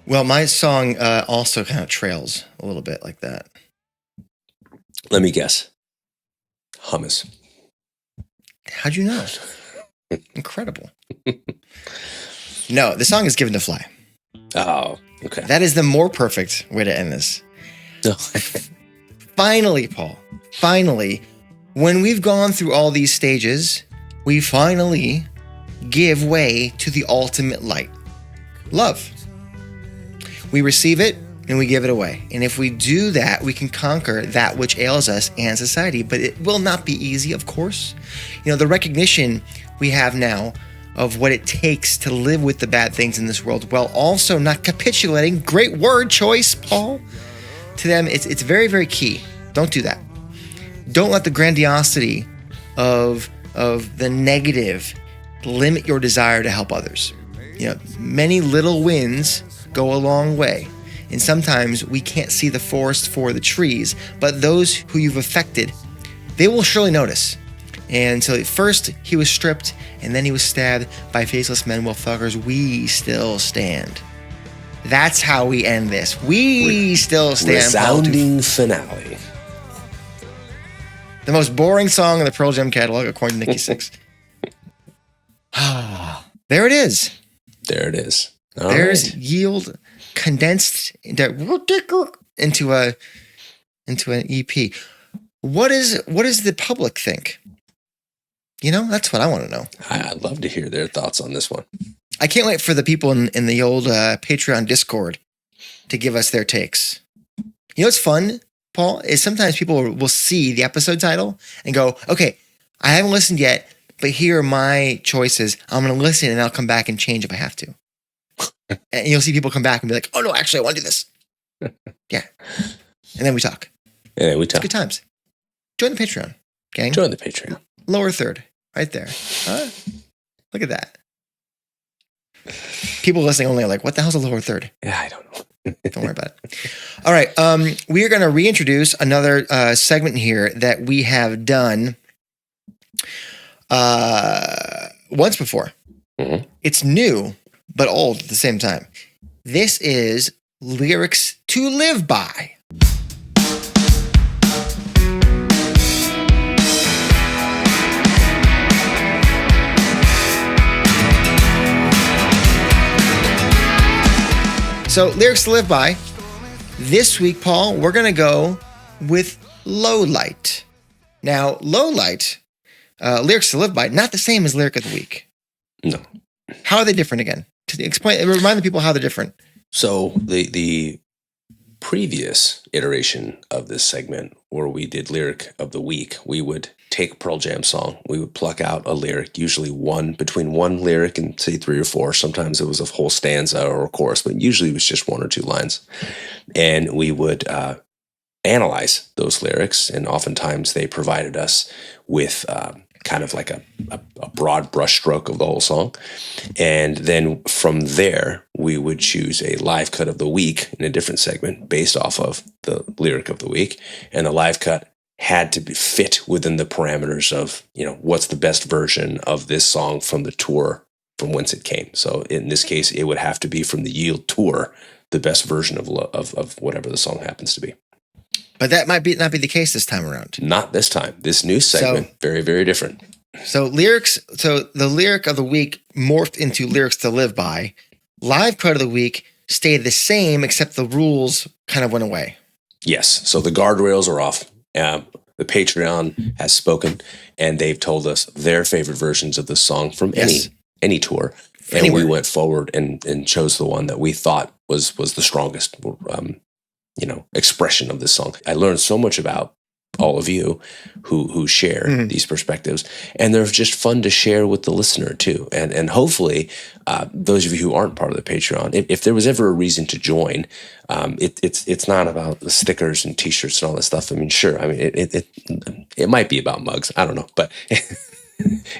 Well, my song also kind of trails a little bit like that. Let me guess. Hummus. How'd you know? Incredible. No, the song is Given to Fly. Oh, okay. That is the more perfect way to end this. Finally, Paul, when we've gone through all these stages, we finally give way to the ultimate light, love. We receive it and we give it away. And if we do that, we can conquer that which ails us and society. But it will not be easy, of course. The recognition we have now of what it takes to live with the bad things in this world, while also not capitulating. Great word choice, Paul. To them, it's very, very key. Don't do that. Don't let the grandiosity of the negative limit your desire to help others. Many little wins go a long way. And sometimes we can't see the forest for the trees, but those who you've affected, they will surely notice. And so first he was stripped, and then he was stabbed by faceless men, while thuggers, we still stand. That's how we end this. We still stand. Resounding finale. The most boring song in the Pearl Jam catalog, according to Nikki Sixx. There it is. There it is. There's right. Yield condensed into an EP. What does the public think? That's what I want to know. I'd love to hear their thoughts on this one. I can't wait for the people in the old Patreon Discord to give us their takes. What's fun, Paul, is sometimes people will see the episode title and go, okay, I haven't listened yet, but here are my choices. I'm going to listen and I'll come back and change if I have to. And you'll see people come back and be like, oh no, actually I want to do this. Yeah. And then we talk. It's good times. Join the Patreon, gang. Join the Patreon. Lower third, right there. Look at that. People listening only are like, what the hell's a lower third? Yeah, I don't know. Don't worry about it. All right. We are going to reintroduce another segment here that we have done once before. Mm-hmm. It's new, but old at the same time. This is Lyrics to Live By. So, Lyrics to Live By. This week, Paul, we're going to go with Low Light. Now, Low Light, Lyrics to Live By, not the same as Lyric of the Week. No. How are they different again? Remind the people how they're different. So, the previous iteration of this segment, where we did Lyric of the Week, we would take Pearl Jam song. We would pluck out a lyric, usually between one lyric and say 3 or 4. Sometimes it was a whole stanza or a chorus, but usually it was just 1 or 2 lines. And we would analyze those lyrics, and oftentimes they provided us with kind of like a broad brushstroke of the whole song. And then from there, we would choose a live cut of the week in a different segment based off of the lyric of the week. And the live cut had to fit within the parameters of, what's the best version of this song from the tour from whence it came. So in this case, it would have to be from the Yield tour, the best version of whatever the song happens to be. But that might not be the case this time around. Not this time. This new segment, very, very different. So the lyric of the week morphed into lyrics to live by. Live cut of the week stayed the same, except the rules kind of went away. Yes. So the guardrails are off. The Patreon has spoken, and they've told us their favorite versions of the song from any tour. And we went forward and chose the one that we thought was the strongest expression of this song. I learned so much about all of you who share these perspectives, and they're just fun to share with the listener too. And hopefully, those of you who aren't part of the Patreon, if there was ever a reason to join, it's not about the stickers and T-shirts and all that stuff. I mean, sure. I mean, it might be about mugs. I don't know, but.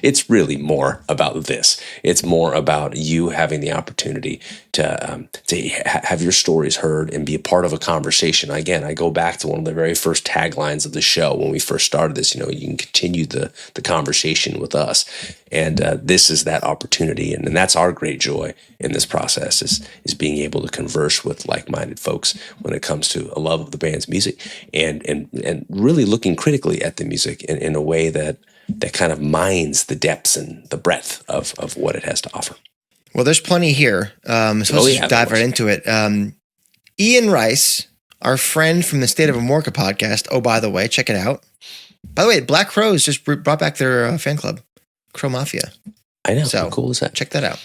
It's really more about this. It's more about you having the opportunity to have your stories heard and be a part of a conversation. Again, I go back to one of the very first taglines of the show when we first started this. You can continue the conversation with us, and this is that opportunity, and that's our great joy in this process is being able to converse with like-minded folks when it comes to a love of the band's music, and really looking critically at the music in a way that kind of mines the depths and the breadth of what it has to offer. Well, there's plenty here. So let's dive right into it. Ian Rice, our friend from the State of Amorca podcast. Oh, by the way, check it out. By the way, Black Crows just brought back their fan club, Crow Mafia. I know. So how cool is that? Check that out.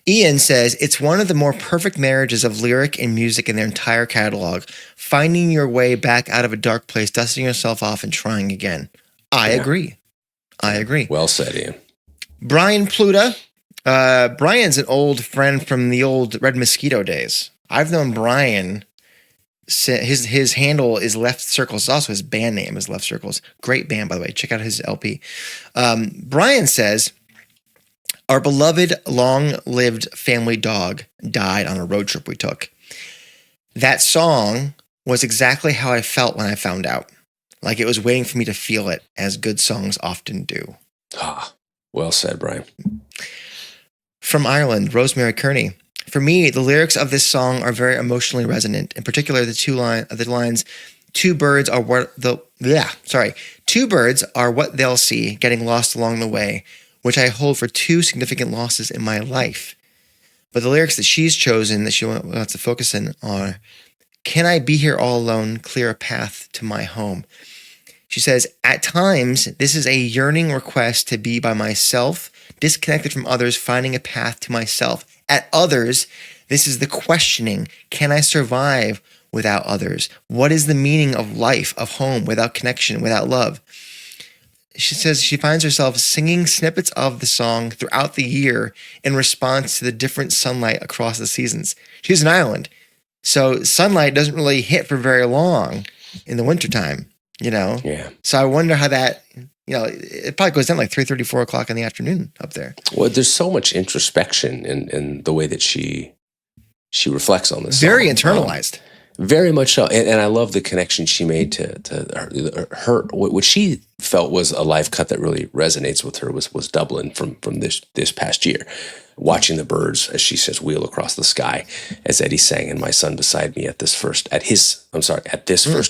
Ian says, it's one of the more perfect marriages of lyric and music in their entire catalog. Finding your way back out of a dark place, dusting yourself off, and trying again. I agree. Well said, Ian. Brian Pluta. Brian's an old friend from the old Red Mosquito days. I've known Brian. His handle is Left Circles. Also, his band name is Left Circles. Great band, by the way. Check out his LP. Brian says, our beloved, long-lived family dog died on a road trip we took. That song was exactly how I felt when I found out. Like it was waiting for me to feel it, as good songs often do. Ah, well said, Brian. From Ireland, Rosemary Kearney. For me, the lyrics of this song are very emotionally resonant. In particular, the lines, two birds are what they'll see, getting lost along the way, which I hold for 2 significant losses in my life. But the lyrics that she's chosen that she wants to focus in are, can I be here all alone, clear a path to my home? She says, at times, this is a yearning request to be by myself, disconnected from others, finding a path to myself. At others, this is the questioning, can I survive without others? What is the meaning of life, of home, without connection, without love? She says she finds herself singing snippets of the song throughout the year in response to the different sunlight across the seasons. She's in Ireland. So sunlight doesn't really hit for very long in the wintertime, Yeah. So I wonder how that, it probably goes down like 3:30, 4 o'clock in the afternoon up there. Well, there's so much introspection in the way that she reflects on this Very song. internalized. Very much so. And I love the connection she made to her what she felt was a live cut that really resonates with her was Dublin from this past year. Watching the birds, as she says, wheel across the sky, as Eddie sang and my son beside me at this first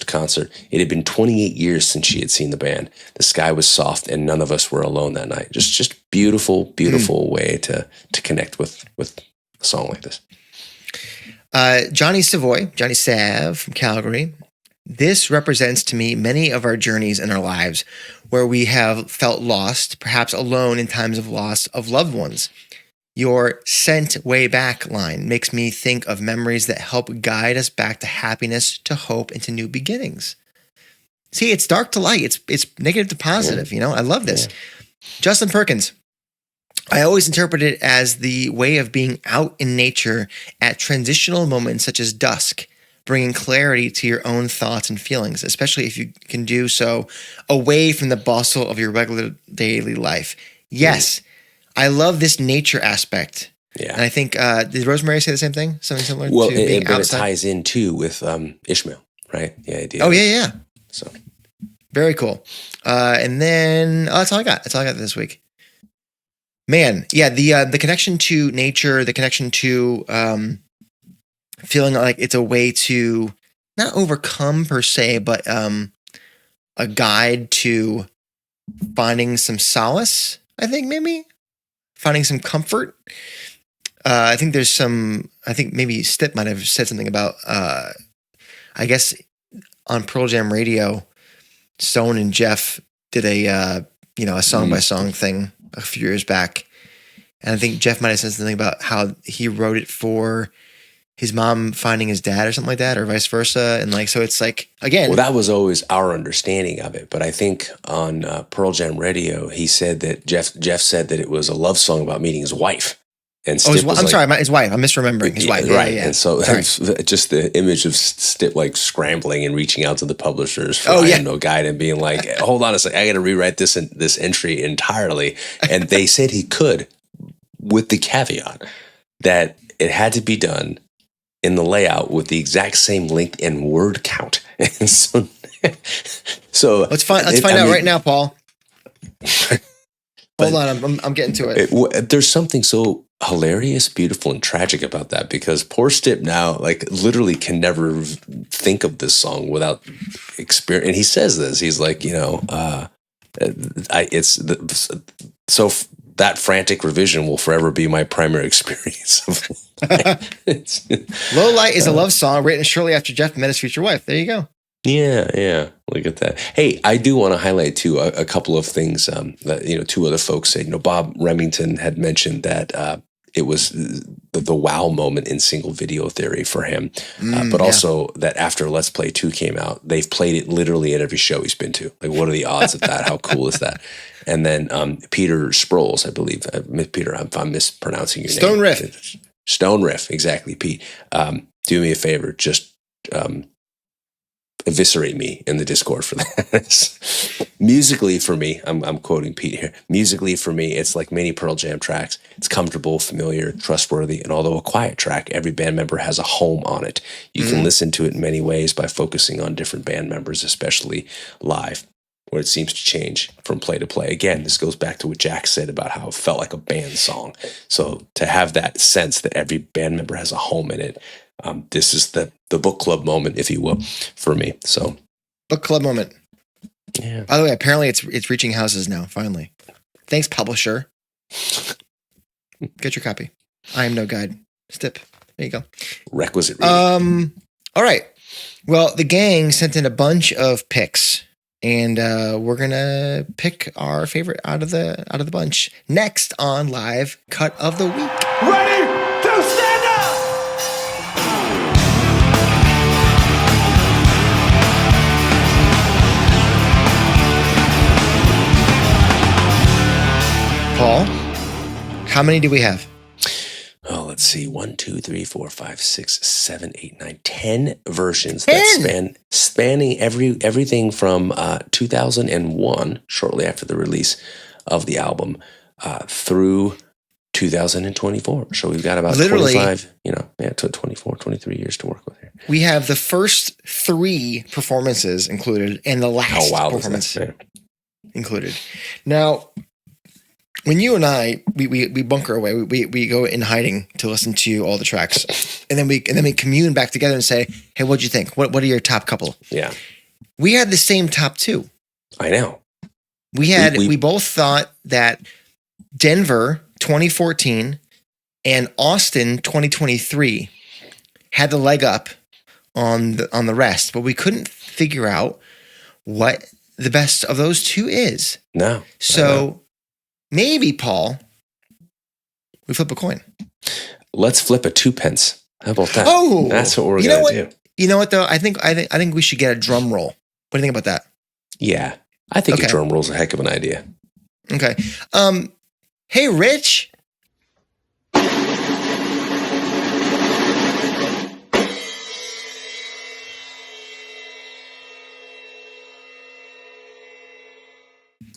concert. It had been 28 years since she had seen the band. The sky was soft and none of us were alone that night. Just beautiful way to connect with a song like this. Johnny Sav from Calgary. This represents to me many of our journeys in our lives where we have felt lost, perhaps alone in times of loss of loved ones. Your sent way back line makes me think of memories that help guide us back to happiness, to hope, and to new beginnings. See, it's dark to light. It's negative to positive. You know, I love this. Justin Perkins. I always interpret it as the way of being out in nature at transitional moments such as dusk, bringing clarity to your own thoughts and feelings, especially if you can do so away from the bustle of your regular daily life. Yes, I love this nature aspect. Yeah. And I think, did Rosemary say the same thing? Something similar Well, to being but it outside? ties in too with Ishmael, right? The idea. Oh, yeah. So Very cool. And then, that's all I got. That's all I got this week. Man, yeah, the connection to nature, the connection to feeling like it's a way to not overcome per se, but a guide to finding some solace, I think maybe. Finding some comfort. I think maybe Stipp might have said something about, I guess on Pearl Jam Radio, Stone and Jeff did a song by song thing a few years back. And I think Jeff might have said something about how he wrote it for his mom finding his dad or something like that, or vice versa. And like, so it's like, again. Well, that was always our understanding of it. But I think on Pearl Jam Radio, he said that Jeff said that it was a love song about meeting his wife. And Stipp his wife. I'm misremembering his wife. Right. Yeah. And so just the image of Stipp like scrambling and reaching out to the publishers for I Am No Guide and being like, hold on a second, I got to rewrite this entry entirely. And they said he could, with the caveat that it had to be done in the layout with the exact same length and word count. And so let's find out right now, Paul. Hold on, I'm getting to it. There's something so hilarious, beautiful, and tragic about that, because poor Stipp now, like, literally can never think of this song without experience. And he says this. He's like, that frantic revision will forever be my primary experience of life. Low Light is a love song written shortly after Jeff met his future wife. There you go. Yeah. Look at that. Hey, I do want to highlight too a couple of things that two other folks said. Bob Remington had mentioned that it was the wow moment in single video theory for him, but also that after Let's Play 2 came out, they've played it literally at every show he's been to. Like, what are the odds of that? How cool is that? And then Peter Sproles, I believe, Peter, if I'm mispronouncing your name. Stone Riff, exactly, Pete. Do me a favor, just eviscerate me in the Discord for that. Musically for me, I'm quoting Pete here. Musically for me, it's like many Pearl Jam tracks. It's comfortable, familiar, trustworthy, and although a quiet track, every band member has a home on it. You can listen to it in many ways by focusing on different band members, especially live, where it seems to change from play to play. Again, this goes back to what Jack said about how it felt like a band song. So to have that sense that every band member has a home in it, this is the book club moment, if you will, for me. So, book club moment. Yeah. By the way, apparently it's reaching houses now. Finally, thanks, publisher. Get your copy. I Am No Guide. Stipp. There you go. Requisite reading. All right. Well, the gang sent in a bunch of picks, and we're gonna pick our favorite out of the bunch next on Live Cut of the Week. Ready to stand up! Paul, how many do we have? Oh, let's see. 1, 2, 3, 4, 5, 6, 7, 8, 9, 10 versions that spanning everything from 2001, shortly after the release of the album, through 2024. So we've got about 25, 24, 23 years to work with here. We have the first 3 performances included and the last performance included. Now, when you and I, we bunker away, we go in hiding to listen to all the tracks, and then we commune back together and say, "Hey, what'd you think? What are your top couple?" Yeah, we had the same top 2. I know. We both thought that Denver 2014 and Austin 2023 had the leg up on the rest, but we couldn't figure out what the best of those 2 is. No, so. Maybe, Paul, we flip a coin. Let's flip a 2 pence. How about that? Oh, that's what we're going to do. You know what, though? I think we should get a drum roll. What do you think about that? Yeah. I think Okay. a drum roll's a heck of an idea. Okay. Hey, Rich.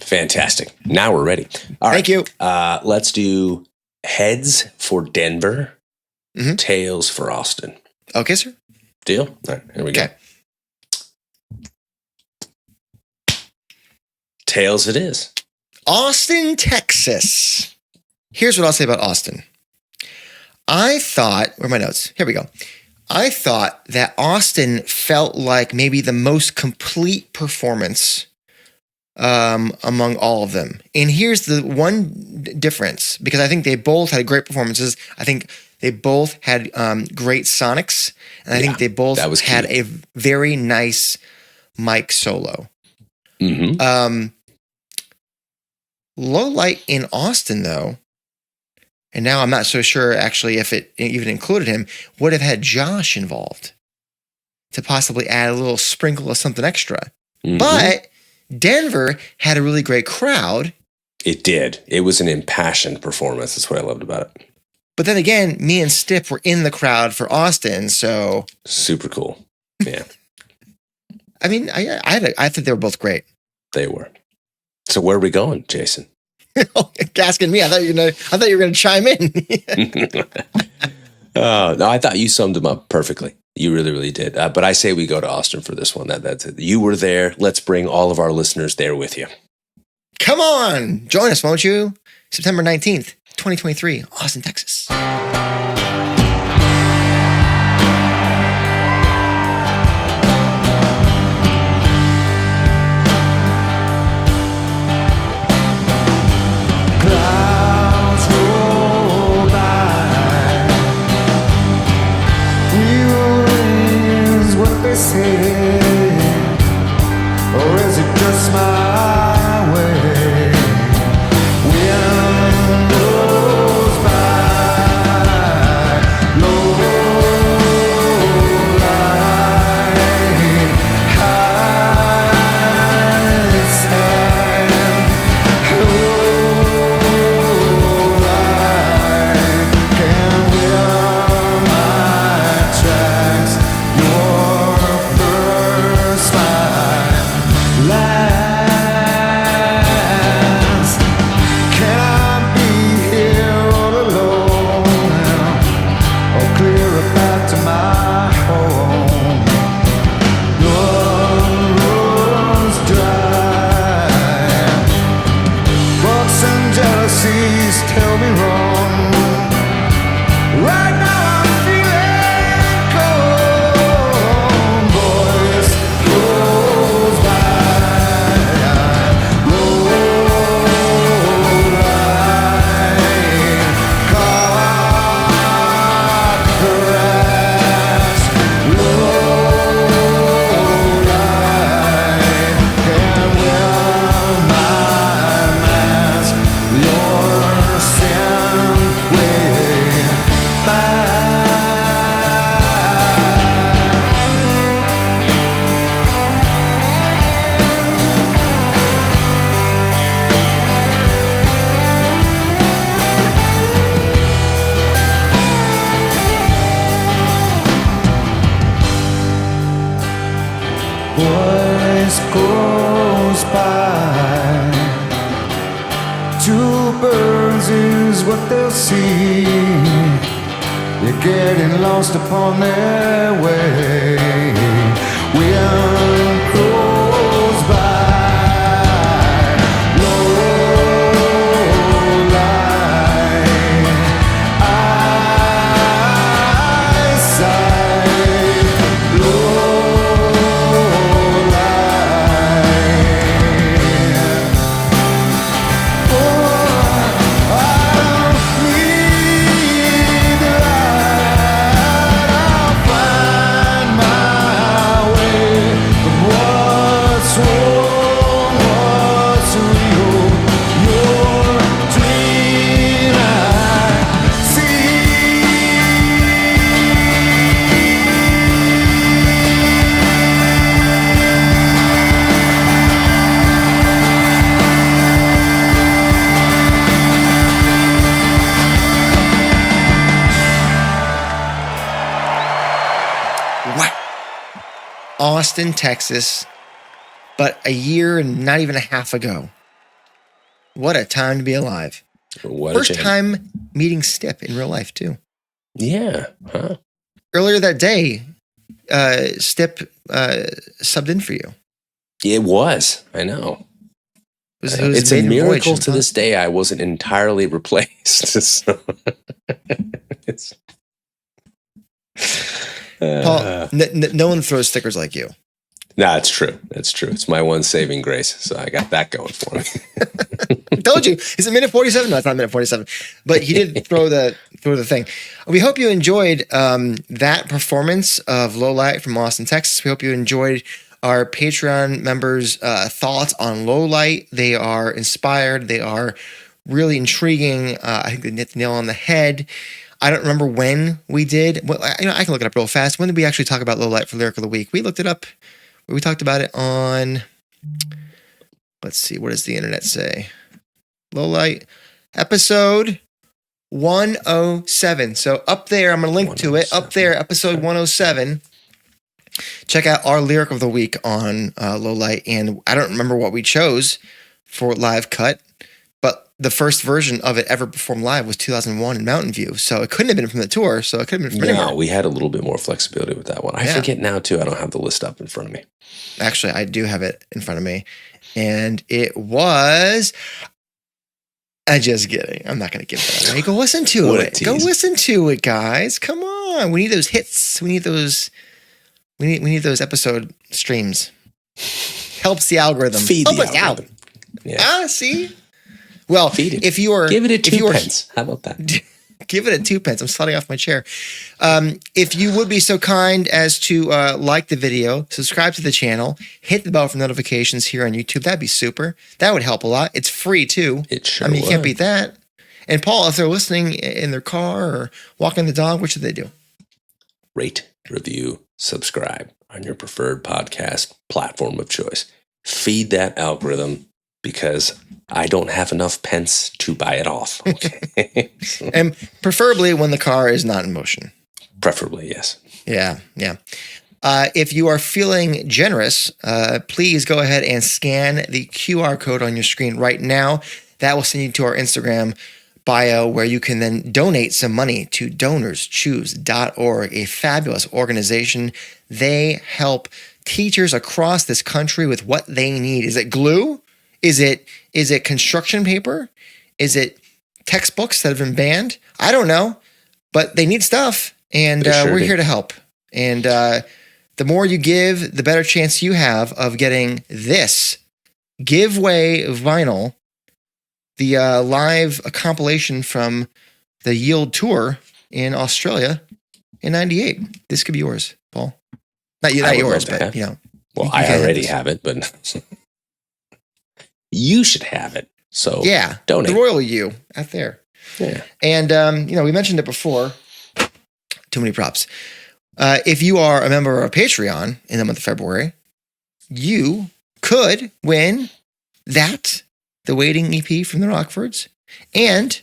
Fantastic. Now we're ready. All right. Thank you. Let's do heads for Denver, Mhm. tails for Austin. Okay, sir. Deal? All right, here we go. Okay. Tails it is. Austin, Texas. Here's what I'll say about Austin. I thought, where are my notes? Here we go. I thought that Austin felt like maybe the most complete performance among all of them. And here's the one difference, because I think they both had great performances. I think they both had great sonics, and I think they both that was had key. a very nice mic solo. Mm-hmm. Low light in Austin, though, and now I'm not so sure actually if it even included him, would have had Josh involved to possibly add a little sprinkle of something extra. Mm-hmm. But Denver had a really great crowd. It did. It was an impassioned performance. That's what I loved about it. But then again, me and Stipp were in the crowd for Austin, so Super cool. Yeah, I mean, I think they were both great. they were. So where are we going, Jason? Oh, asking me, I thought you were gonna chime in. No, I thought you summed them up perfectly. You really, really did. But I say we go to Austin for this one. That's it. You were there. Let's bring all of our listeners there with you. Come on, join us, won't you? September 19th, 2023, Austin, Texas. Clouds roll by. Evil is what they say, or is it just my way? Wind blows by, low light, high stand, tell me wrong. Right now I'm feeling cold. Boys goes by, roll line, car crash, low line, can wear my mask. Your sin way back. Voice goes by. Two birds is what they'll see. They're getting lost upon their way. Wind goes by, low light, eyesight, low light. Find my Austin, Texas, but a year and not even a half ago. What a time to be alive. What First time meeting Stip in real life, too. Yeah. Huh? Earlier that day, Stip subbed in for you. It was. I know. It was It's a maiden miracle voyage, to this day I wasn't entirely replaced. So, Paul, no one throws stickers like you. nah, it's true. That's true. It's my one saving grace. So I got that going for me. I told you. Is it minute 47? No, it's not minute 47. But he did throw the thing. We hope you enjoyed that performance of Low Light from Austin, Texas. We hope you enjoyed our Patreon members' thoughts on Low Light. They are inspired. They are really intriguing. I think they hit the nail on the head. I don't remember when we did. Well, I can look it up real fast. When did we actually talk about Low Light for Lyric of the Week? We looked it up. We talked about it on, let's see, what does the internet say? Low Light, episode 107. So up there, I'm going to link to it. Up there, episode 107. Check out our Lyric of the Week on Low Light. And I don't remember what we chose for live cut, but the first version of it ever performed live was 2001 in Mountain View. So it couldn't have been from the tour. So it could have been from anywhere. No, we had a little bit more flexibility with that one. I forget now, too. I don't have the list up in front of me. Actually, I do have it in front of me. And it was... I'm just kidding. I'm not going to give that away. Go listen to it. Go listen to it, guys. Come on. We need those hits. We need those... We need those episode streams. Helps the algorithm. Feed Help the us algorithm. out. Yeah. See? Well, Feed it. if you are... Give it a 2 pence. How about that? Give it a 2 pence. I'm sliding off my chair. If you would be so kind as to like the video, subscribe to the channel, hit the bell for notifications here on YouTube, that'd be super. That would help a lot. It's free too. It sure I mean, you can't would. beat that. And Paul, if they're listening in their car or walking the dog, what should they do? Rate, review, subscribe on your preferred podcast platform of choice. Feed that algorithm because I don't have enough pence to buy it off. Okay? And preferably when the car is not in motion. Preferably, yes. Yeah. If you are feeling generous, please go ahead and scan the QR code on your screen right now. That will send you to our Instagram bio where you can then donate some money to DonorsChoose.org, a fabulous organization. They help teachers across this country with what they need. Is it glue? Is it construction paper? Is it textbooks that have been banned? I don't know, but they need stuff, and we're here to help. And the more you give, the better chance you have of getting this giveaway vinyl, the live compilation from the Yield Tour in Australia in '98. This could be yours, Paul. Not yours, but you know. Well, I already have it, but you should have it. So yeah, donate. The royal you out there. Yeah. And we mentioned it before. Too many props. If you are a member of our Patreon in the month of February, you could win the Waiting EP from the Rockfords, and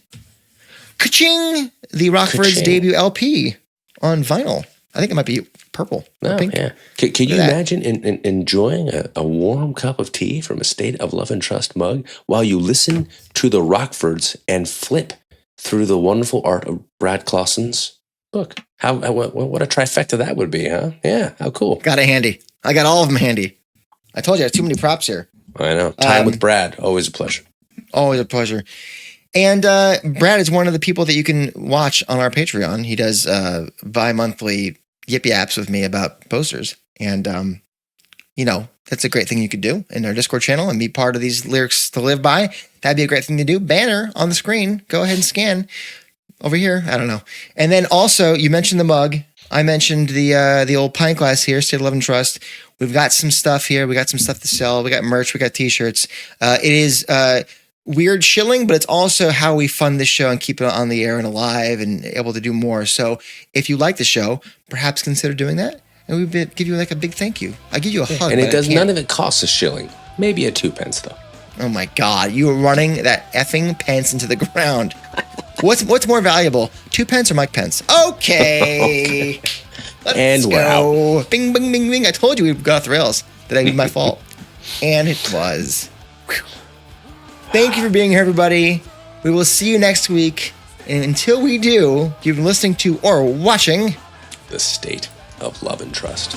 ka-ching, the Rockfords debut LP on vinyl. I think it might be purple or pink. Yeah. Can you imagine enjoying a warm cup of tea from a State of Love and Trust mug while you listen to the Rockfords and flip through the wonderful art of Brad Clausen's book? What a trifecta that would be, huh? Yeah, how cool. Got it handy. I got all of them handy. I told you I have too many props here. I know. Time with Brad, always a pleasure. Always a pleasure. And Brad is one of the people that you can watch on our Patreon. He does bi-monthly yip yaps with me about posters. And, that's a great thing you could do in our Discord channel and be part of these lyrics to live by. That'd be a great thing to do. Banner on the screen. Go ahead and scan over here. I don't know. And then also, you mentioned the mug. I mentioned the old pint glass here, State of Love and Trust. We've got some stuff here. We got some stuff to sell. We got merch. We got t-shirts. It is weird shilling, but it's also how we fund this show and keep it on the air and alive and able to do more. So if you like the show, perhaps consider doing that. And we give you like a big thank you. I give you a hug. And none of it costs a shilling. Maybe a 2 pence though. Oh my God. You are running that effing pence into the ground. What's more valuable? 2 pence or Mike Pence? Okay. And we're go. Bing, bing, bing, bing. I told you we got off the rails. That was my fault. And it was. Whew. Thank you for being here, everybody. We will see you next week. And until we do, you've been listening to or watching The State of Love and Trust.